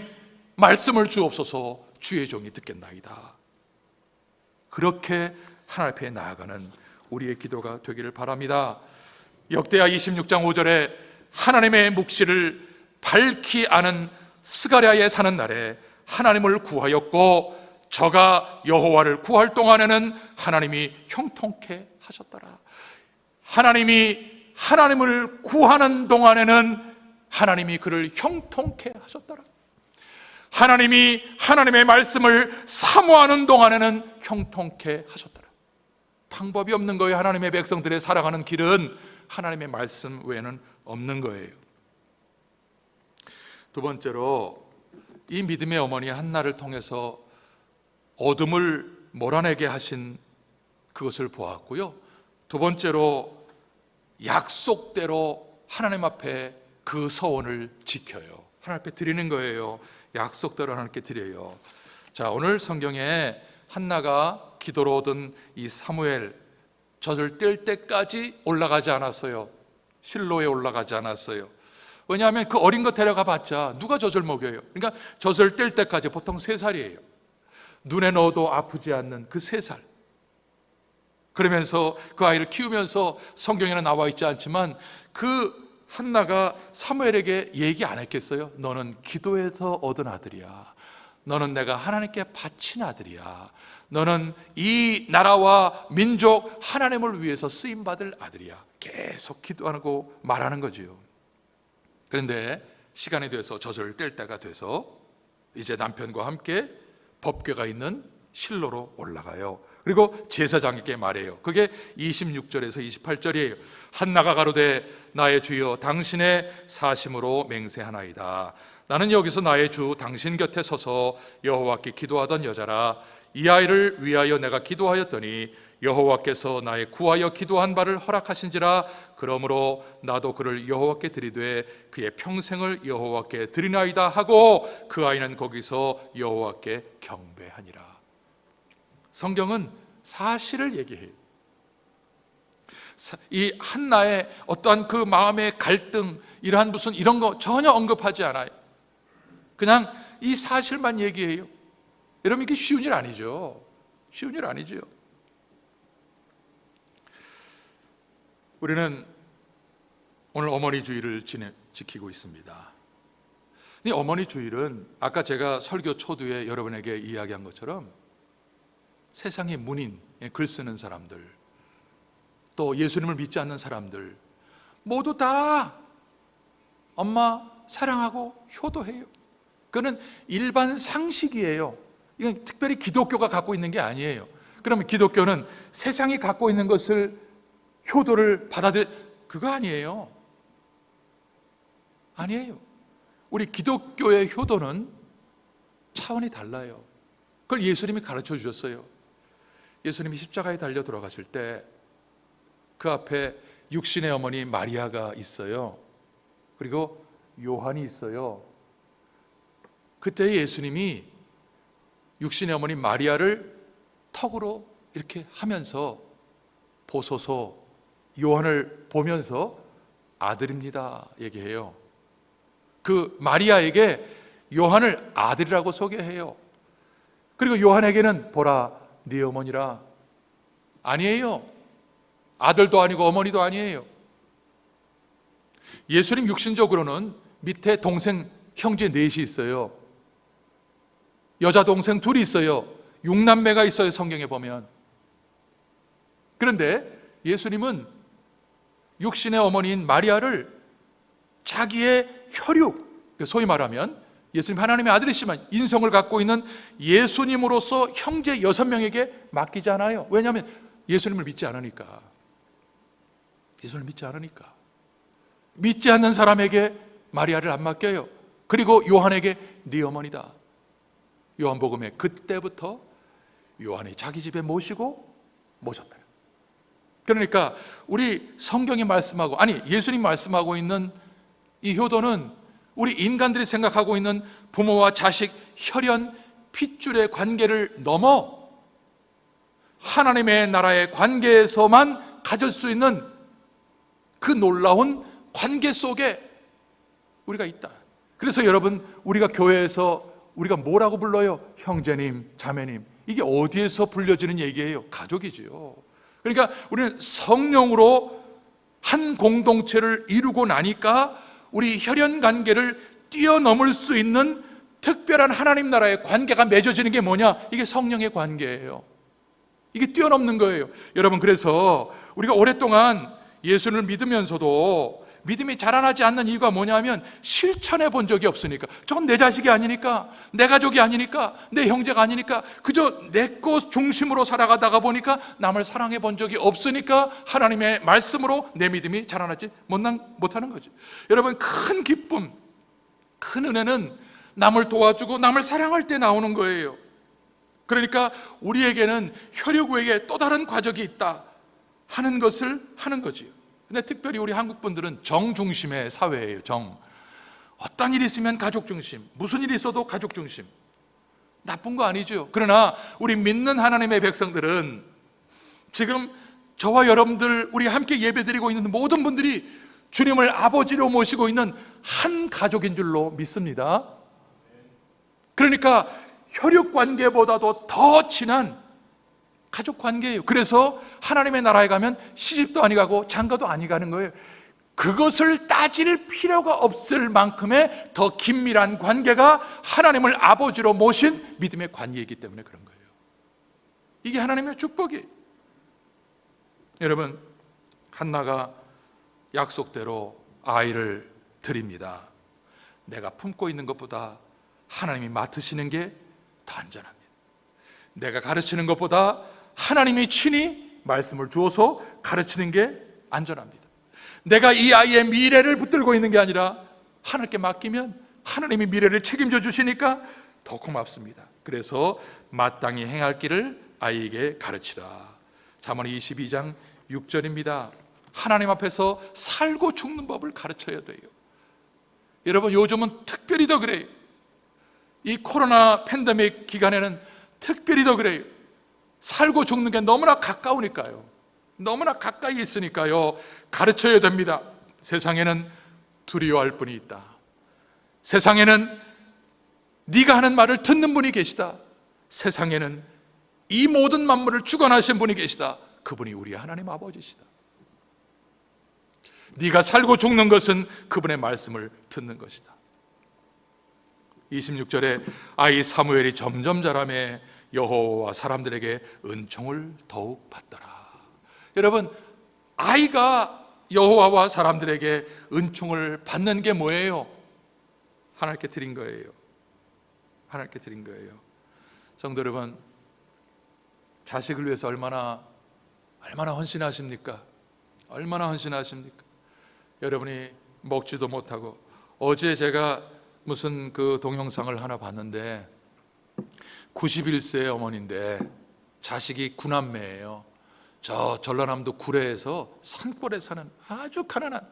말씀을 주옵소서, 주의 종이 듣겠나이다. 그렇게 하나님 앞에 나아가는 우리의 기도가 되기를 바랍니다. 역대하 26장 5절에 하나님의 묵시를 밝히 아는 스가랴에 사는 날에 하나님을 구하였고, 저가 여호와를 구할 동안에는 하나님이 형통케 하셨더라. 하나님이 하나님을 구하는 동안에는 하나님이 그를 형통케 하셨더라. 하나님이 하나님의 말씀을 사모하는 동안에는 형통케 하셨더라. 방법이 없는 거예요. 하나님의 백성들의 살아가는 길은 하나님의 말씀 외에는 없는 거예요. 두 번째로, 이 믿음의 어머니 한나를 통해서 어둠을 몰아내게 하신 그것을 보았고요. 두 번째로, 약속대로 하나님 앞에 그 서원을 지켜요. 하나님 앞에 드리는 거예요. 약속대로 하나님께 드려요. 자, 오늘 성경에 한나가 기도로 얻은 이 사무엘, 젖을 뗄 때까지 올라가지 않았어요. 실로에 올라가지 않았어요. 왜냐하면 그 어린 거 데려가 봤자 누가 젖을 먹여요? 그러니까 젖을 뗄 때까지 보통 3살이에요. 눈에 넣어도 아프지 않는 그 3살. 그러면서 그 아이를 키우면서, 성경에는 나와 있지 않지만 그 한나가 사무엘에게 얘기 안 했겠어요? 너는 기도에서 얻은 아들이야. 너는 내가 하나님께 바친 아들이야. 너는 이 나라와 민족 하나님을 위해서 쓰임받을 아들이야. 계속 기도하고 말하는 거지요. 그런데 시간이 돼서 젖을 뗄 때가 돼서 이제 남편과 함께 법궤가 있는 실로로 올라가요. 그리고 제사장에게 말해요. 그게 26절에서 28절이에요. 한나가 가로되 나의 주여 당신의 사심으로 맹세하나이다. 나는 여기서 나의 주 당신 곁에 서서 여호와께 기도하던 여자라. 이 아이를 위하여 내가 기도하였더니 여호와께서 나의 구하여 기도한 바를 허락하신지라. 그러므로 나도 그를 여호와께 드리되 그의 평생을 여호와께 드리나이다 하고 그 아이는 거기서 여호와께 경배하니라. 성경은 사실을 얘기해요. 이 한나의 어떠한 그 마음의 갈등, 이러한 무슨 이런 거 전혀 언급하지 않아요. 그냥 이 사실만 얘기해요. 여러분, 이게 쉬운 일 아니죠. 쉬운 일 아니지요. 우리는 오늘 어머니 주일을 지키고 있습니다. 이 어머니 주일은 아까 제가 설교 초두에 여러분에게 이야기한 것처럼 세상의 문인, 글 쓰는 사람들, 또 예수님을 믿지 않는 사람들 모두 다 엄마 사랑하고 효도해요. 그거는 일반 상식이에요. 이건 특별히 기독교가 갖고 있는 게 아니에요. 그러면 기독교는 세상이 갖고 있는 것을 효도를 그거 아니에요. 아니에요. 우리 기독교의 효도는 차원이 달라요. 그걸 예수님이 가르쳐 주셨어요. 예수님이 십자가에 달려 돌아가실 때 그 앞에 육신의 어머니 마리아가 있어요. 그리고 요한이 있어요. 그때 예수님이 육신의 어머니 마리아를 턱으로 이렇게 하면서 보소서, 요한을 보면서 아들입니다 얘기해요. 그 마리아에게 요한을 아들이라고 소개해요. 그리고 요한에게는 보라 네 어머니라. 아니에요. 아들도 아니고 어머니도 아니에요. 예수님 육신적으로는 밑에 동생 형제 넷이 있어요. 여자 동생 둘이 있어요. 6남매가 있어요, 성경에 보면. 그런데 예수님은 육신의 어머니인 마리아를 자기의 혈육, 소위 말하면 예수님 하나님의 아들이시지만 인성을 갖고 있는 예수님으로서 형제 6명에게 맡기지 않아요. 왜냐하면 예수님을 믿지 않으니까. 예수님을 믿지 않으니까. 믿지 않는 사람에게 마리아를 안 맡겨요. 그리고 요한에게 네 어머니다. 요한복음에 그때부터 요한이 자기 집에 모셨다. 그러니까 우리 성경이 말씀하고, 아니 예수님 말씀하고 있는 이 효도는 우리 인간들이 생각하고 있는 부모와 자식, 혈연, 핏줄의 관계를 넘어 하나님의 나라의 관계에서만 가질 수 있는 그 놀라운 관계 속에 우리가 있다. 그래서 여러분, 우리가 교회에서 우리가 뭐라고 불러요? 형제님, 자매님. 이게 어디에서 불려지는 얘기예요? 가족이지요. 그러니까 우리는 성령으로 한 공동체를 이루고 나니까 우리 혈연 관계를 뛰어넘을 수 있는 특별한 하나님 나라의 관계가 맺어지는 게 뭐냐? 이게 성령의 관계예요. 이게 뛰어넘는 거예요. 여러분, 그래서 우리가 오랫동안 예수를 믿으면서도 믿음이 자라나지 않는 이유가 뭐냐면 실천해 본 적이 없으니까. 저건 내 자식이 아니니까, 내 가족이 아니니까, 내 형제가 아니니까 그저 내 것 중심으로 살아가다가 보니까 남을 사랑해 본 적이 없으니까 하나님의 말씀으로 내 믿음이 자라나지 못하는 거죠. 여러분, 큰 기쁨, 큰 은혜는 남을 도와주고 남을 사랑할 때 나오는 거예요. 그러니까 우리에게는 혈육에게 또 다른 과정이 있다 하는 것을 하는 거지요. 근데 특별히 우리 한국 분들은 정 중심의 사회예요. 정. 어떤 일이 있으면 가족 중심, 무슨 일이 있어도 가족 중심. 나쁜 거 아니죠. 그러나 우리 믿는 하나님의 백성들은 지금 저와 여러분들, 우리 함께 예배드리고 있는 모든 분들이 주님을 아버지로 모시고 있는 한 가족인 줄로 믿습니다. 그러니까 혈육 관계보다도 더 친한 가족 관계예요. 그래서 하나님의 나라에 가면 시집도 아니 가고 장가도 아니 가는 거예요. 그것을 따질 필요가 없을 만큼의 더 긴밀한 관계가 하나님을 아버지로 모신 믿음의 관계이기 때문에 그런 거예요. 이게 하나님의 축복이에요. 여러분, 한나가 약속대로 아이를 드립니다. 내가 품고 있는 것보다 하나님이 맡으시는 게 더 안전합니다. 내가 가르치는 것보다 하나님이 친히 말씀을 주어서 가르치는 게 안전합니다. 내가 이 아이의 미래를 붙들고 있는 게 아니라 하나님께 맡기면 하나님이 미래를 책임져 주시니까 더 고맙습니다. 그래서 마땅히 행할 길을 아이에게 가르치라. 잠언 22장 6절입니다. 하나님 앞에서 살고 죽는 법을 가르쳐야 돼요. 여러분, 요즘은 특별히 더 그래요. 이 코로나 팬데믹 기간에는 특별히 더 그래요. 살고 죽는 게 너무나 가까우니까요. 너무나 가까이 있으니까요. 가르쳐야 됩니다. 세상에는 두려워할 분이 있다. 세상에는 네가 하는 말을 듣는 분이 계시다. 세상에는 이 모든 만물을 주관하신 분이 계시다. 그분이 우리 하나님 아버지시다. 네가 살고 죽는 것은 그분의 말씀을 듣는 것이다. 26절에 아이 사무엘이 점점 자라매 여호와와 사람들에게 은총을 더욱 받더라. 여러분, 아이가 여호와와 사람들에게 은총을 받는 게 뭐예요? 하나님께 드린 거예요. 하나님께 드린 거예요. 성도 여러분, 자식을 위해서 얼마나 헌신하십니까? 얼마나 헌신하십니까? 여러분이 먹지도 못하고, 어제 제가 무슨 그 동영상을 하나 봤는데 91세 어머니인데 자식이 9남매예요. 저 전라남도 구례에서 산골에 사는 아주 가난한,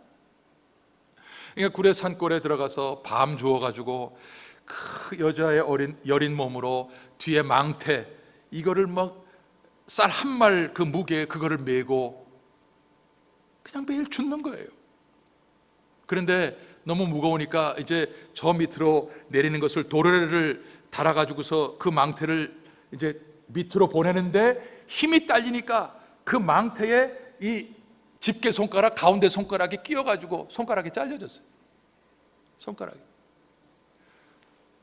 그러니까 구례 산골에 들어가서 밤 주워가지고 그 여자의 여린 몸으로 뒤에 망태, 이거를 막 쌀 한 말 그 무게에 그거를 메고 그냥 매일 줍는 거예요. 그런데 너무 무거우니까 이제 저 밑으로 내리는 것을 도르래를 달아가지고서 그 망태를 이제 밑으로 보내는데 힘이 딸리니까 그 망태에 이 집게 손가락, 가운데 손가락이 끼어가지고 손가락이 잘려졌어요. 손가락이.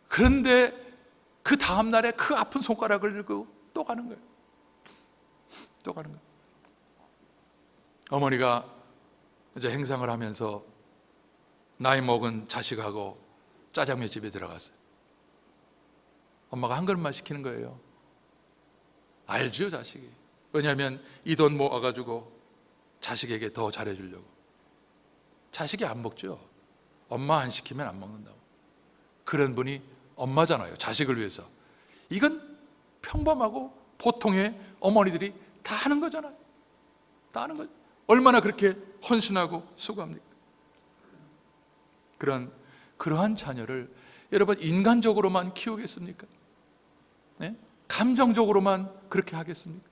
그런데 그 다음날에 그 아픈 손가락을 들고 또 가는 거예요. 또 가는 거예요. 어머니가 이제 행상을 하면서 나이 먹은 자식하고 짜장면 집에 들어갔어요. 엄마가 한 그릇만 시키는 거예요. 알죠, 자식이. 왜냐하면 이 돈 모아가지고 자식에게 더 잘해주려고. 자식이 안 먹죠. 엄마 안 시키면 안 먹는다고. 그런 분이 엄마잖아요. 자식을 위해서. 이건 평범하고 보통의 어머니들이 다 하는 거잖아요. 다 하는 거죠. 얼마나 그렇게 헌신하고 수고합니까? 그러한 자녀를 여러분 인간적으로만 키우겠습니까? 네? 감정적으로만 그렇게 하겠습니까?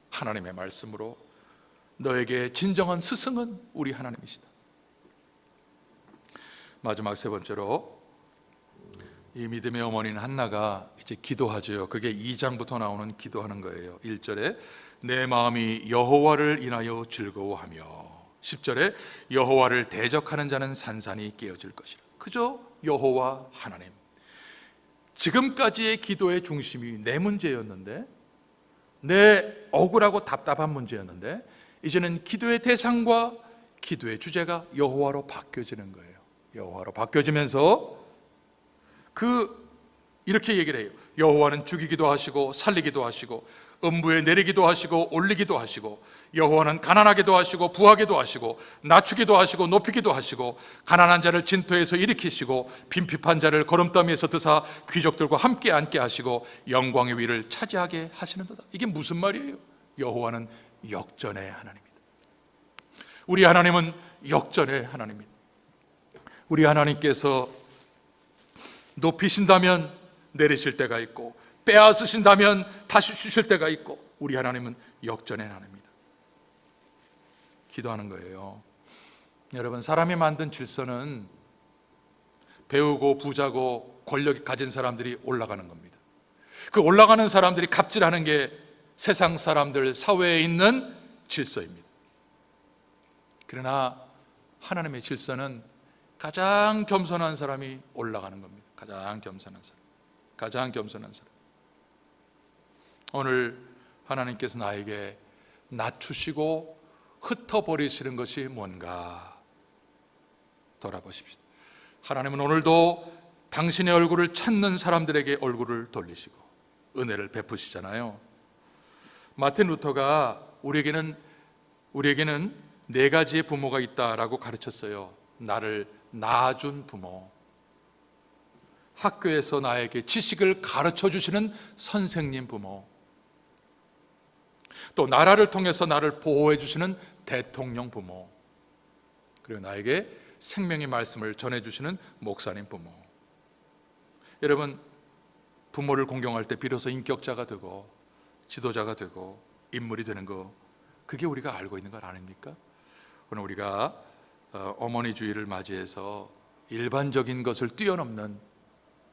하나님의 말씀으로 너에게 진정한 스승은 우리 하나님이시다. 마지막 세 번째로, 이 믿음의 어머니는 한나가 이제 기도하죠. 그게 2장부터 나오는 기도하는 거예요. 1절에 내 마음이 여호와를 인하여 즐거워하며, 10절에 여호와를 대적하는 자는 산산이 깨어질 것이라. 그저 여호와 하나님. 지금까지의 기도의 중심이 내 문제였는데, 내 억울하고 답답한 문제였는데, 이제는 기도의 대상과 기도의 주제가 여호와로 바뀌어지는 거예요. 여호와로 바뀌어지면서 이렇게 얘기를 해요. 여호와는 죽이기도 하시고 살리기도 하시고 음부에 내리기도 하시고 올리기도 하시고, 여호와는 가난하게도 하시고 부하게도 하시고 낮추기도 하시고 높이기도 하시고, 가난한 자를 진토에서 일으키시고 빈핍한 자를 거름더미에서 드사 귀족들과 함께 앉게 하시고 영광의 위를 차지하게 하시는도다. 이게 무슨 말이에요? 여호와는 역전의 하나님입니다. 우리 하나님은 역전의 하나님입니다. 우리 하나님께서 높이신다면 내리실 때가 있고, 빼앗으신다면 다시 주실 때가 있고, 우리 하나님은 역전의 하나님입니다. 기도하는 거예요. 여러분, 사람이 만든 질서는 배우고 부자고 권력이 가진 사람들이 올라가는 겁니다. 그 올라가는 사람들이 갑질하는 게 세상 사람들 사회에 있는 질서입니다. 그러나 하나님의 질서는 가장 겸손한 사람이 올라가는 겁니다. 가장 겸손한 사람. 가장 겸손한 사람. 오늘 하나님께서 나에게 낮추시고 흩어버리시는 것이 뭔가 돌아보십시오. 하나님은 오늘도 당신의 얼굴을 찾는 사람들에게 얼굴을 돌리시고 은혜를 베푸시잖아요. 마틴 루터가 우리에게는 네 가지의 부모가 있다라고 가르쳤어요. 나를 낳아준 부모, 학교에서 나에게 지식을 가르쳐 주시는 선생님 부모, 또 나라를 통해서 나를 보호해 주시는 대통령 부모, 그리고 나에게 생명의 말씀을 전해 주시는 목사님 부모. 여러분, 부모를 공경할 때 비로소 인격자가 되고 지도자가 되고 인물이 되는 거, 그게 우리가 알고 있는 것 아닙니까? 오늘 우리가 어머니 주의를 맞이해서 일반적인 것을 뛰어넘는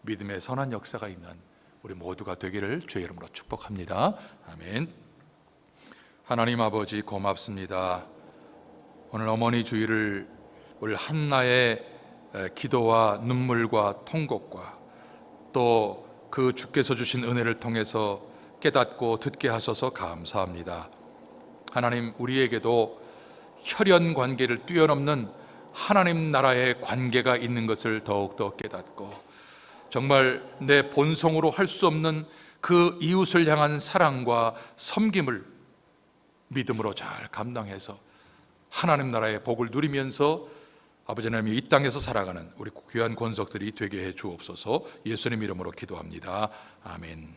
믿음의 선한 역사가 있는 우리 모두가 되기를 주의 이름으로 축복합니다. 아멘. 하나님 아버지 고맙습니다. 오늘 어머니 주일을 우리 한나의 기도와 눈물과 통곡과 또 그 주께서 주신 은혜를 통해서 깨닫고 듣게 하셔서 감사합니다. 하나님, 우리에게도 혈연 관계를 뛰어넘는 하나님 나라의 관계가 있는 것을 더욱더 깨닫고 정말 내 본성으로 할 수 없는 그 이웃을 향한 사랑과 섬김을 믿음으로 잘 감당해서 하나님 나라의 복을 누리면서 아버지 하나님이 이 땅에서 살아가는 우리 귀한 권속들이 되게 해 주옵소서. 예수님 이름으로 기도합니다. 아멘.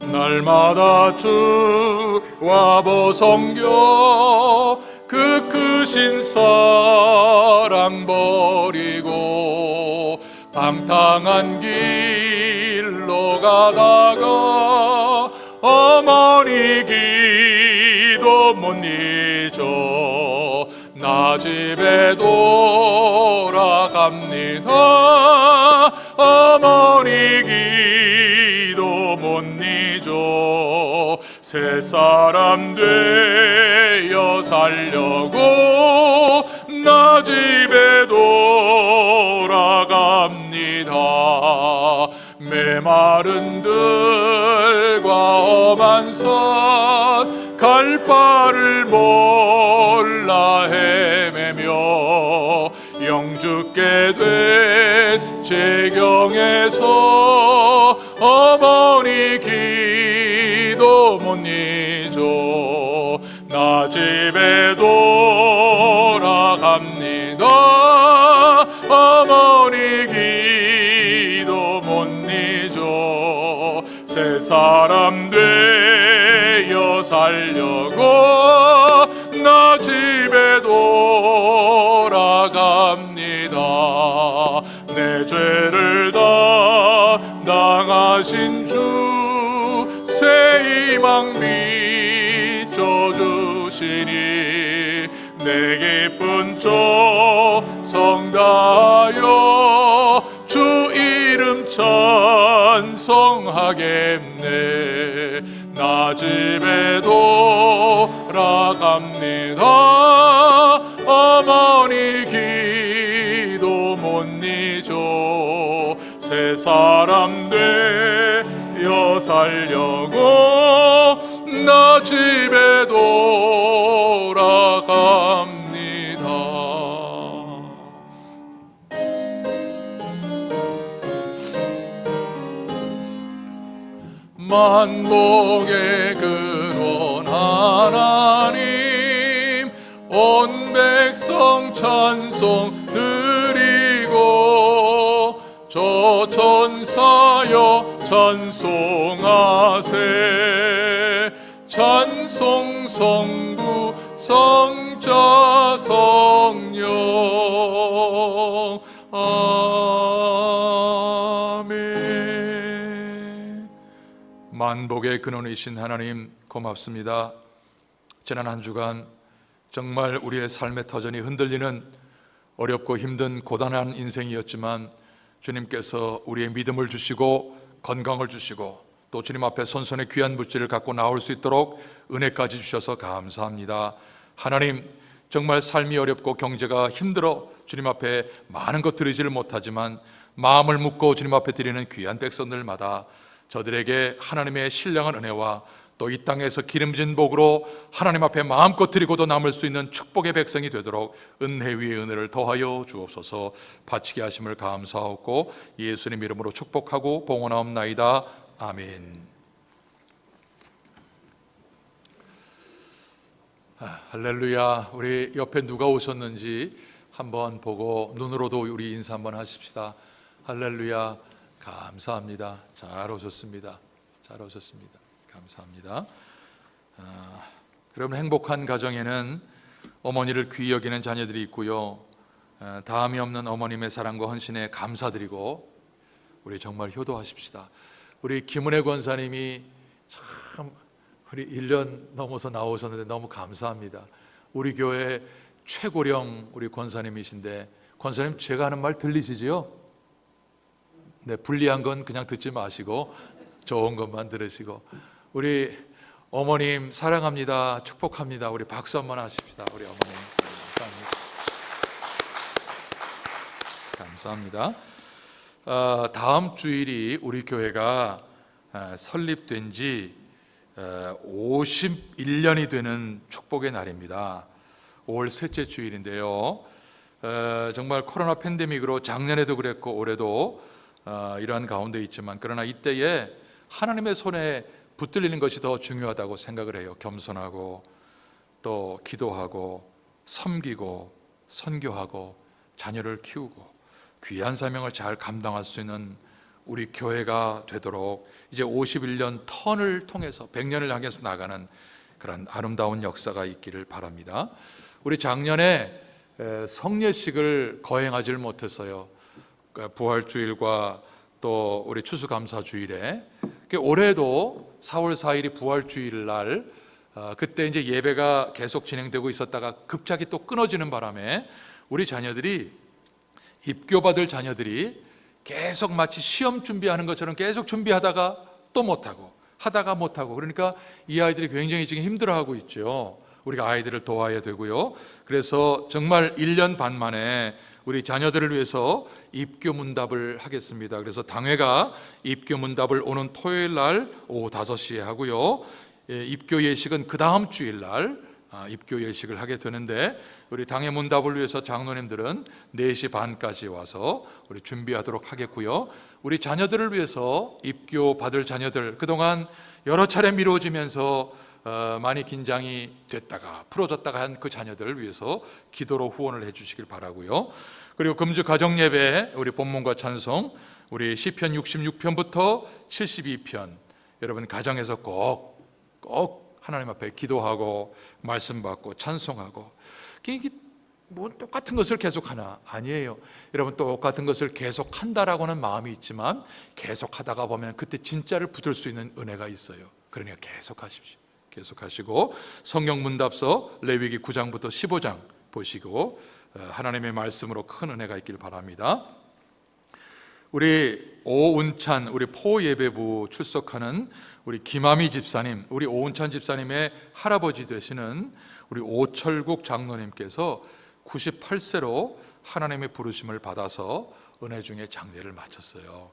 날마다 주와 벗성겨 그 크신 사랑 버리고 방탕한 길로 가다가 어머니 기도 못 잊어 나 집에 돌아갑니다. 어머니 기도 못 잊어 새 사람 되어 살려고 나 집에 돌아갑니다. 메마른 들과 험한 산 갈 바를 몰라 헤매며 영죽게 된 재경에서 어머니 기도 못 잊어 나 집에 돌아갑니다. 어머니 기도 못 잊어 새 사람 되어 살려고 나 집에 돌아갑니다. 내 죄를 다 당하신 주 새 희망 비춰주시니 내 기쁜 조 성다하여 주 이름 찬송하겠네. 나 집에 돌아갑니다. 어머니 기도 못 잊어 새 사람 되어 살려고 나 집에 돌아갑니다. 만복의 근원 하나님 온 백성 찬송 드리고 저 천사여 찬송하세. 찬송 성부 성자 성령 아멘.
만복의 근원이신 하나님 고맙습니다. 지난 한 주간 정말 우리의 삶의 터전이 흔들리는 어렵고 힘든 고단한 인생이었지만 주님께서 우리의 믿음을 주시고 건강을 주시고 또 주님 앞에 선선의 귀한 물질을 갖고 나올 수 있도록 은혜까지 주셔서 감사합니다. 하나님, 정말 삶이 어렵고 경제가 힘들어 주님 앞에 많은 것 드리지를 못하지만 마음을 묶고 주님 앞에 드리는 귀한 백성들마다 저들에게 하나님의 신령한 은혜와 또 이 땅에서 기름진 복으로 하나님 앞에 마음껏 드리고도 남을 수 있는 축복의 백성이 되도록 은혜 위에 은혜를 더하여 주옵소서. 바치게 하심을 감사하고 예수님 이름으로 축복하고 봉헌하옵나이다. 아멘. 할렐루야. 우리 옆에 누가 오셨는지 한번 보고 눈으로도 우리 인사 한번 하십시다. 할렐루야. 감사합니다. 잘 오셨습니다. 잘 오셨습니다. 감사합니다. 여러분, 행복한 가정에는 어머니를 귀히 여기는 자녀들이 있고요, 다함이 없는 어머님의 사랑과 헌신에 감사드리고 우리 정말 효도하십시다. 우리 김은혜 권사님이 참 우리 1년 넘어서 나오셨는데 너무 감사합니다. 우리 교회 최고령 우리 권사님이신데, 권사님 제가 하는 말 들리시지요? 네, 불리한 건 그냥 듣지 마시고 좋은 것만 들으시고, 우리 어머님 사랑합니다, 축복합니다. 우리 박수 한번 하십시다. 우리 어머님 감사합니다. 다음 주일이 우리 교회가 설립된 지 51년이 되는 축복의 날입니다. 5월 셋째 주일인데요, 정말 코로나 팬데믹으로 작년에도 그랬고 올해도 이러한 가운데 있지만, 그러나 이때에 하나님의 손에 붙들리는 것이 더 중요하다고 생각을 해요. 겸손하고 또 기도하고 섬기고 선교하고 자녀를 키우고 귀한 사명을 잘 감당할 수 있는 우리 교회가 되도록 이제 51년 턴을 통해서 100년을 향해서 나가는 그런 아름다운 역사가 있기를 바랍니다. 우리 작년에 성례식을 거행하지 못했어요. 부활주일과 또 우리 추수감사주일에. 올해도 4월 4일이 부활주일 날, 그때 이제 예배가 계속 진행되고 있었다가 갑자기 또 끊어지는 바람에 우리 자녀들이, 입교받을 자녀들이 계속 마치 시험 준비하는 것처럼 계속 준비하다가 또 못하고 하다가 못하고, 그러니까 이 아이들이 굉장히 지금 힘들어하고 있죠. 우리가 아이들을 도와야 되고요. 그래서 정말 1년 반 만에 우리 자녀들을 위해서 입교 문답을 하겠습니다. 그래서 당회가 입교 문답을 오는 토요일 날 오후 5시에 하고요, 입교 예식은 그 다음 주일 날 입교 예식을 하게 되는데, 우리 당회 문답을 위해서 장로님들은 4시 반까지 와서 우리 준비하도록 하겠고요. 우리 자녀들을 위해서, 입교 받을 자녀들, 그동안 여러 차례 미뤄지면서 많이 긴장이 됐다가 풀어졌다가 한 그 자녀들을 위해서 기도로 후원을 해 주시길 바라고요. 그리고 금주 가정 예배, 우리 본문과 찬송, 우리 시편 66편부터 72편, 여러분 가정에서 꼭 하나님 앞에 기도하고 말씀 받고 찬송하고. 이게 뭐 똑같은 것을 계속하나? 아니에요. 여러분, 똑같은 것을 계속한다라고는 마음이 있지만 계속하다가 보면 그때 진짜를 붙을 수 있는 은혜가 있어요. 그러니까 계속하십시오. 계속하시고 성경 문답서 레위기 9장부터 15장 보시고 하나님의 말씀으로 큰 은혜가 있길 바랍니다. 우리 오은찬, 우리 포예배부 출석하는 우리 김아미 집사님, 우리 오은찬 집사님의 할아버지 되시는 우리 오철국 장로님께서 98세로 하나님의 부르심을 받아서 은혜 중에 장례를 마쳤어요.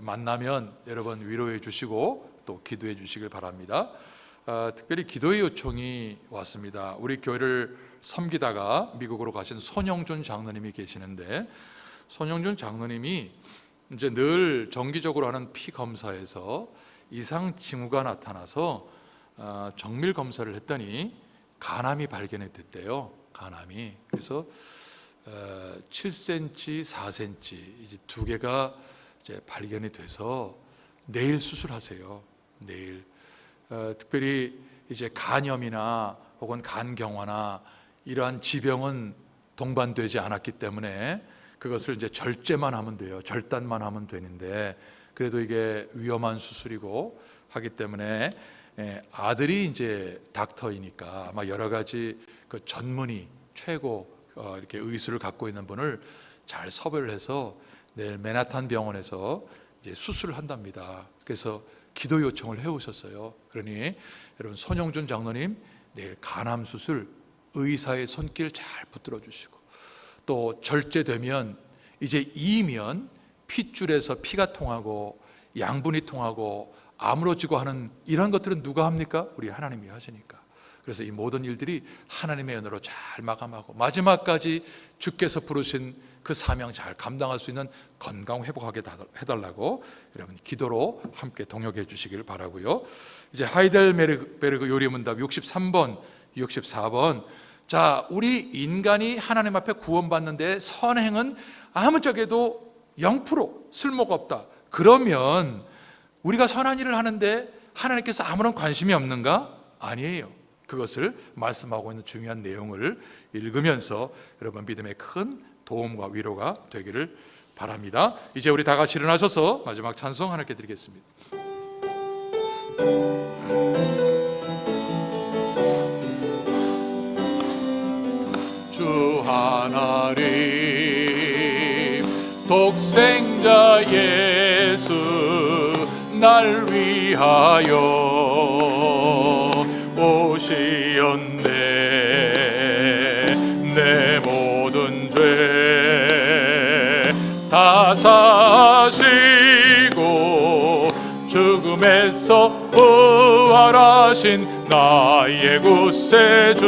만나면 여러분 위로해 주시고 또 기도해 주시길 바랍니다. 특별히 기도의 요청이 왔습니다. 우리 교회를 섬기다가 미국으로 가신 손영준 장로님이 계시는데, 손영준 장로님이 이제 늘 정기적으로 하는 피 검사에서 이상 징후가 나타나서 정밀 검사를 했더니 간암이 발견이 됐대요. 간암이. 그래서 7cm, 4cm 이제 2개가 이제 발견이 돼서 내일 수술하세요. 내일. 특별히 이제 간염이나 혹은 간경화나 이러한 지병은 동반되지 않았기 때문에 그것을 이제 절제만 하면 돼요. 절단만 하면 되는데, 그래도 이게 위험한 수술이고 하기 때문에 아들이 이제 닥터이니까 아마 여러 가지 그 전문의 최고 이렇게 의술을 갖고 있는 분을 잘 섭외를 해서 내일 맨하탄 병원에서 이제 수술을 한답니다. 그래서 기도 요청을 해오셨어요. 그러니 여러분, 손영준 장로님 내일 간암 수술 의사의 손길 잘 붙들어 주시고, 또 절제되면 이제 이면 핏줄에서 피가 통하고 양분이 통하고 아물어지고 하는 이런 것들은 누가 합니까? 우리 하나님이 하시니까. 그래서 이 모든 일들이 하나님의 은혜로 잘 마감하고 마지막까지 주께서 부르신 그 사명 잘 감당할 수 있는 건강 회복하게 해달라고 여러분 기도로 함께 동역해 주시길 바라고요. 이제 하이델베르그 요리문답 63번, 64번. 자, 우리 인간이 하나님 앞에 구원받는데 선행은 아무짝에도 0% 쓸모가 없다. 그러면 우리가 선한 일을 하는데 하나님께서 아무런 관심이 없는가? 아니에요. 그것을 말씀하고 있는 중요한 내용을 읽으면서 여러분 믿음의 큰 도움과 위로가 되기를 바랍니다. 이제 우리 다 같이 일어나셔서 마지막 찬송 하나님께 드리겠습니다. 하나님 독생자 예수 날 위하여 오시었네. 내 모든 죄 다 사시고 죽음에서 부활하신 나의 구세주,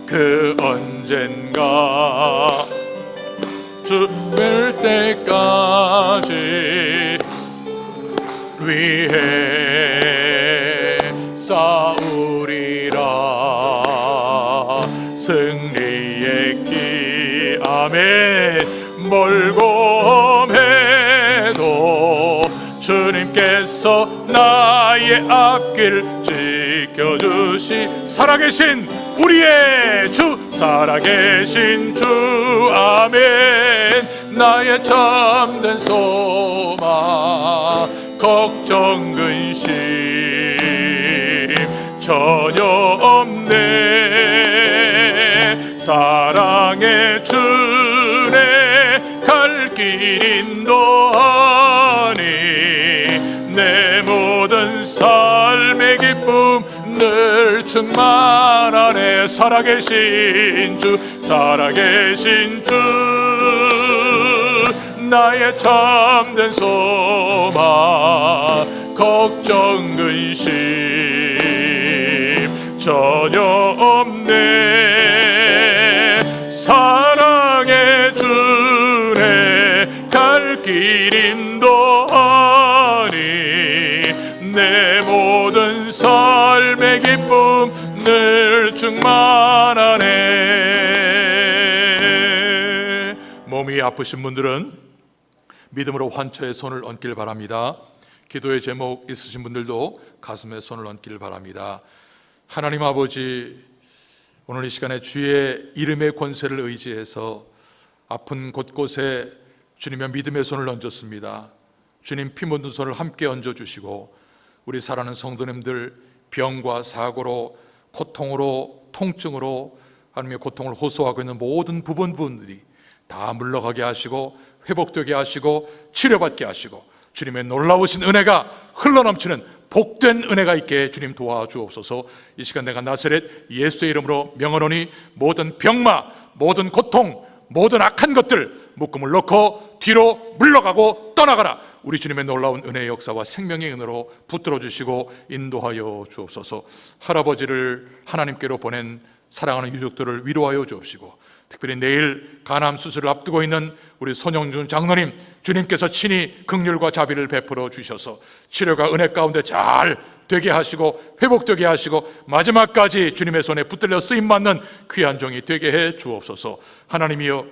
그 언젠가 죽을 때까지 위해 싸우리라. 승리의 길 아멘. 멀고 험해도 주님께서 나의 앞길 지켜주시. 살아계신 우리의 주, 살아계신 주 아멘. 나의 참된 소망 걱정 근심 전혀 없네. 사랑의 주네 갈 길 인도하니 내 모든 삶의 기쁨 늘 충만하네. 살아계신 주, 살아계신 주 나의 참된 소망 걱정 근심 전혀 없네. 사랑의 주네 갈 길 인도하니 내 모든 삶의 기쁨 늘 충만하네. 몸이 아프신 분들은 믿음으로 환처의 손을 얹길 바랍니다. 기도의 제목 있으신 분들도 가슴에 손을 얹길 바랍니다. 하나님 아버지, 오늘 이 시간에 주의 이름의 권세를 의지해서 아픈 곳곳에 주님의 믿음의 손을 얹었습니다. 주님 피 묻은 손을 함께 얹어주시고 우리 사랑하는 성도님들 병과 사고로 고통으로 통증으로 하나님의 고통을 호소하고 있는 모든 부분들이 다 물러가게 하시고 회복되게 하시고 치료받게 하시고 주님의 놀라우신 은혜가 흘러넘치는 복된 은혜가 있게 주님 도와주옵소서. 이 시간 내가 나사렛 예수의 이름으로 명하노니 모든 병마, 모든 고통, 모든 악한 것들 묶음을 놓고 뒤로 물러가고 떠나가라. 우리 주님의 놀라운 은혜의 역사와 생명의 은혜로 붙들어 주시고 인도하여 주옵소서. 할아버지를 하나님께로 보낸 사랑하는 유족들을 위로하여 주옵시고, 특별히 내일 간암 수술을 앞두고 있는 우리 손영준 장로님, 주님께서 친히 긍휼과 자비를 베풀어 주셔서 치료가 은혜 가운데 잘 되게 하시고 회복되게 하시고 마지막까지 주님의 손에 붙들려 쓰임받는 귀한 종이 되게 해 주옵소서. 하나님이여,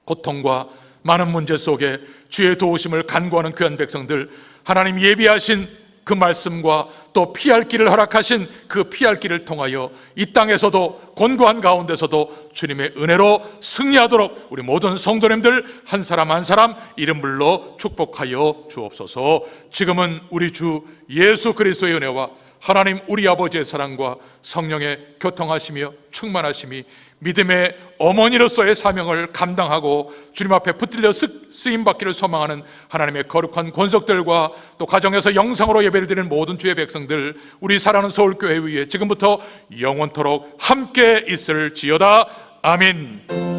고통과 많은 문제 속에 주의 도우심을 간구하는 귀한 백성들, 하나님 예비하신 그 말씀과 또 피할 길을 허락하신 그 피할 길을 통하여 이 땅에서도 곤고한 가운데서도 주님의 은혜로 승리하도록 우리 모든 성도님들 한 사람 한 사람 이름 불러 축복하여 주옵소서. 지금은 우리 주 예수 그리스도의 은혜와 하나님 우리 아버지의 사랑과 성령의 교통하시며 충만하심이 믿음의 어머니로서의 사명을 감당하고 주님 앞에 붙들려 쓰임받기를 소망하는 하나님의 거룩한 권속들과 또 가정에서 영상으로 예배를 드리는 모든 주의 백성들, 우리 사랑하는 서울교회 위에 지금부터 영원토록 함께 있을지어다. 아멘.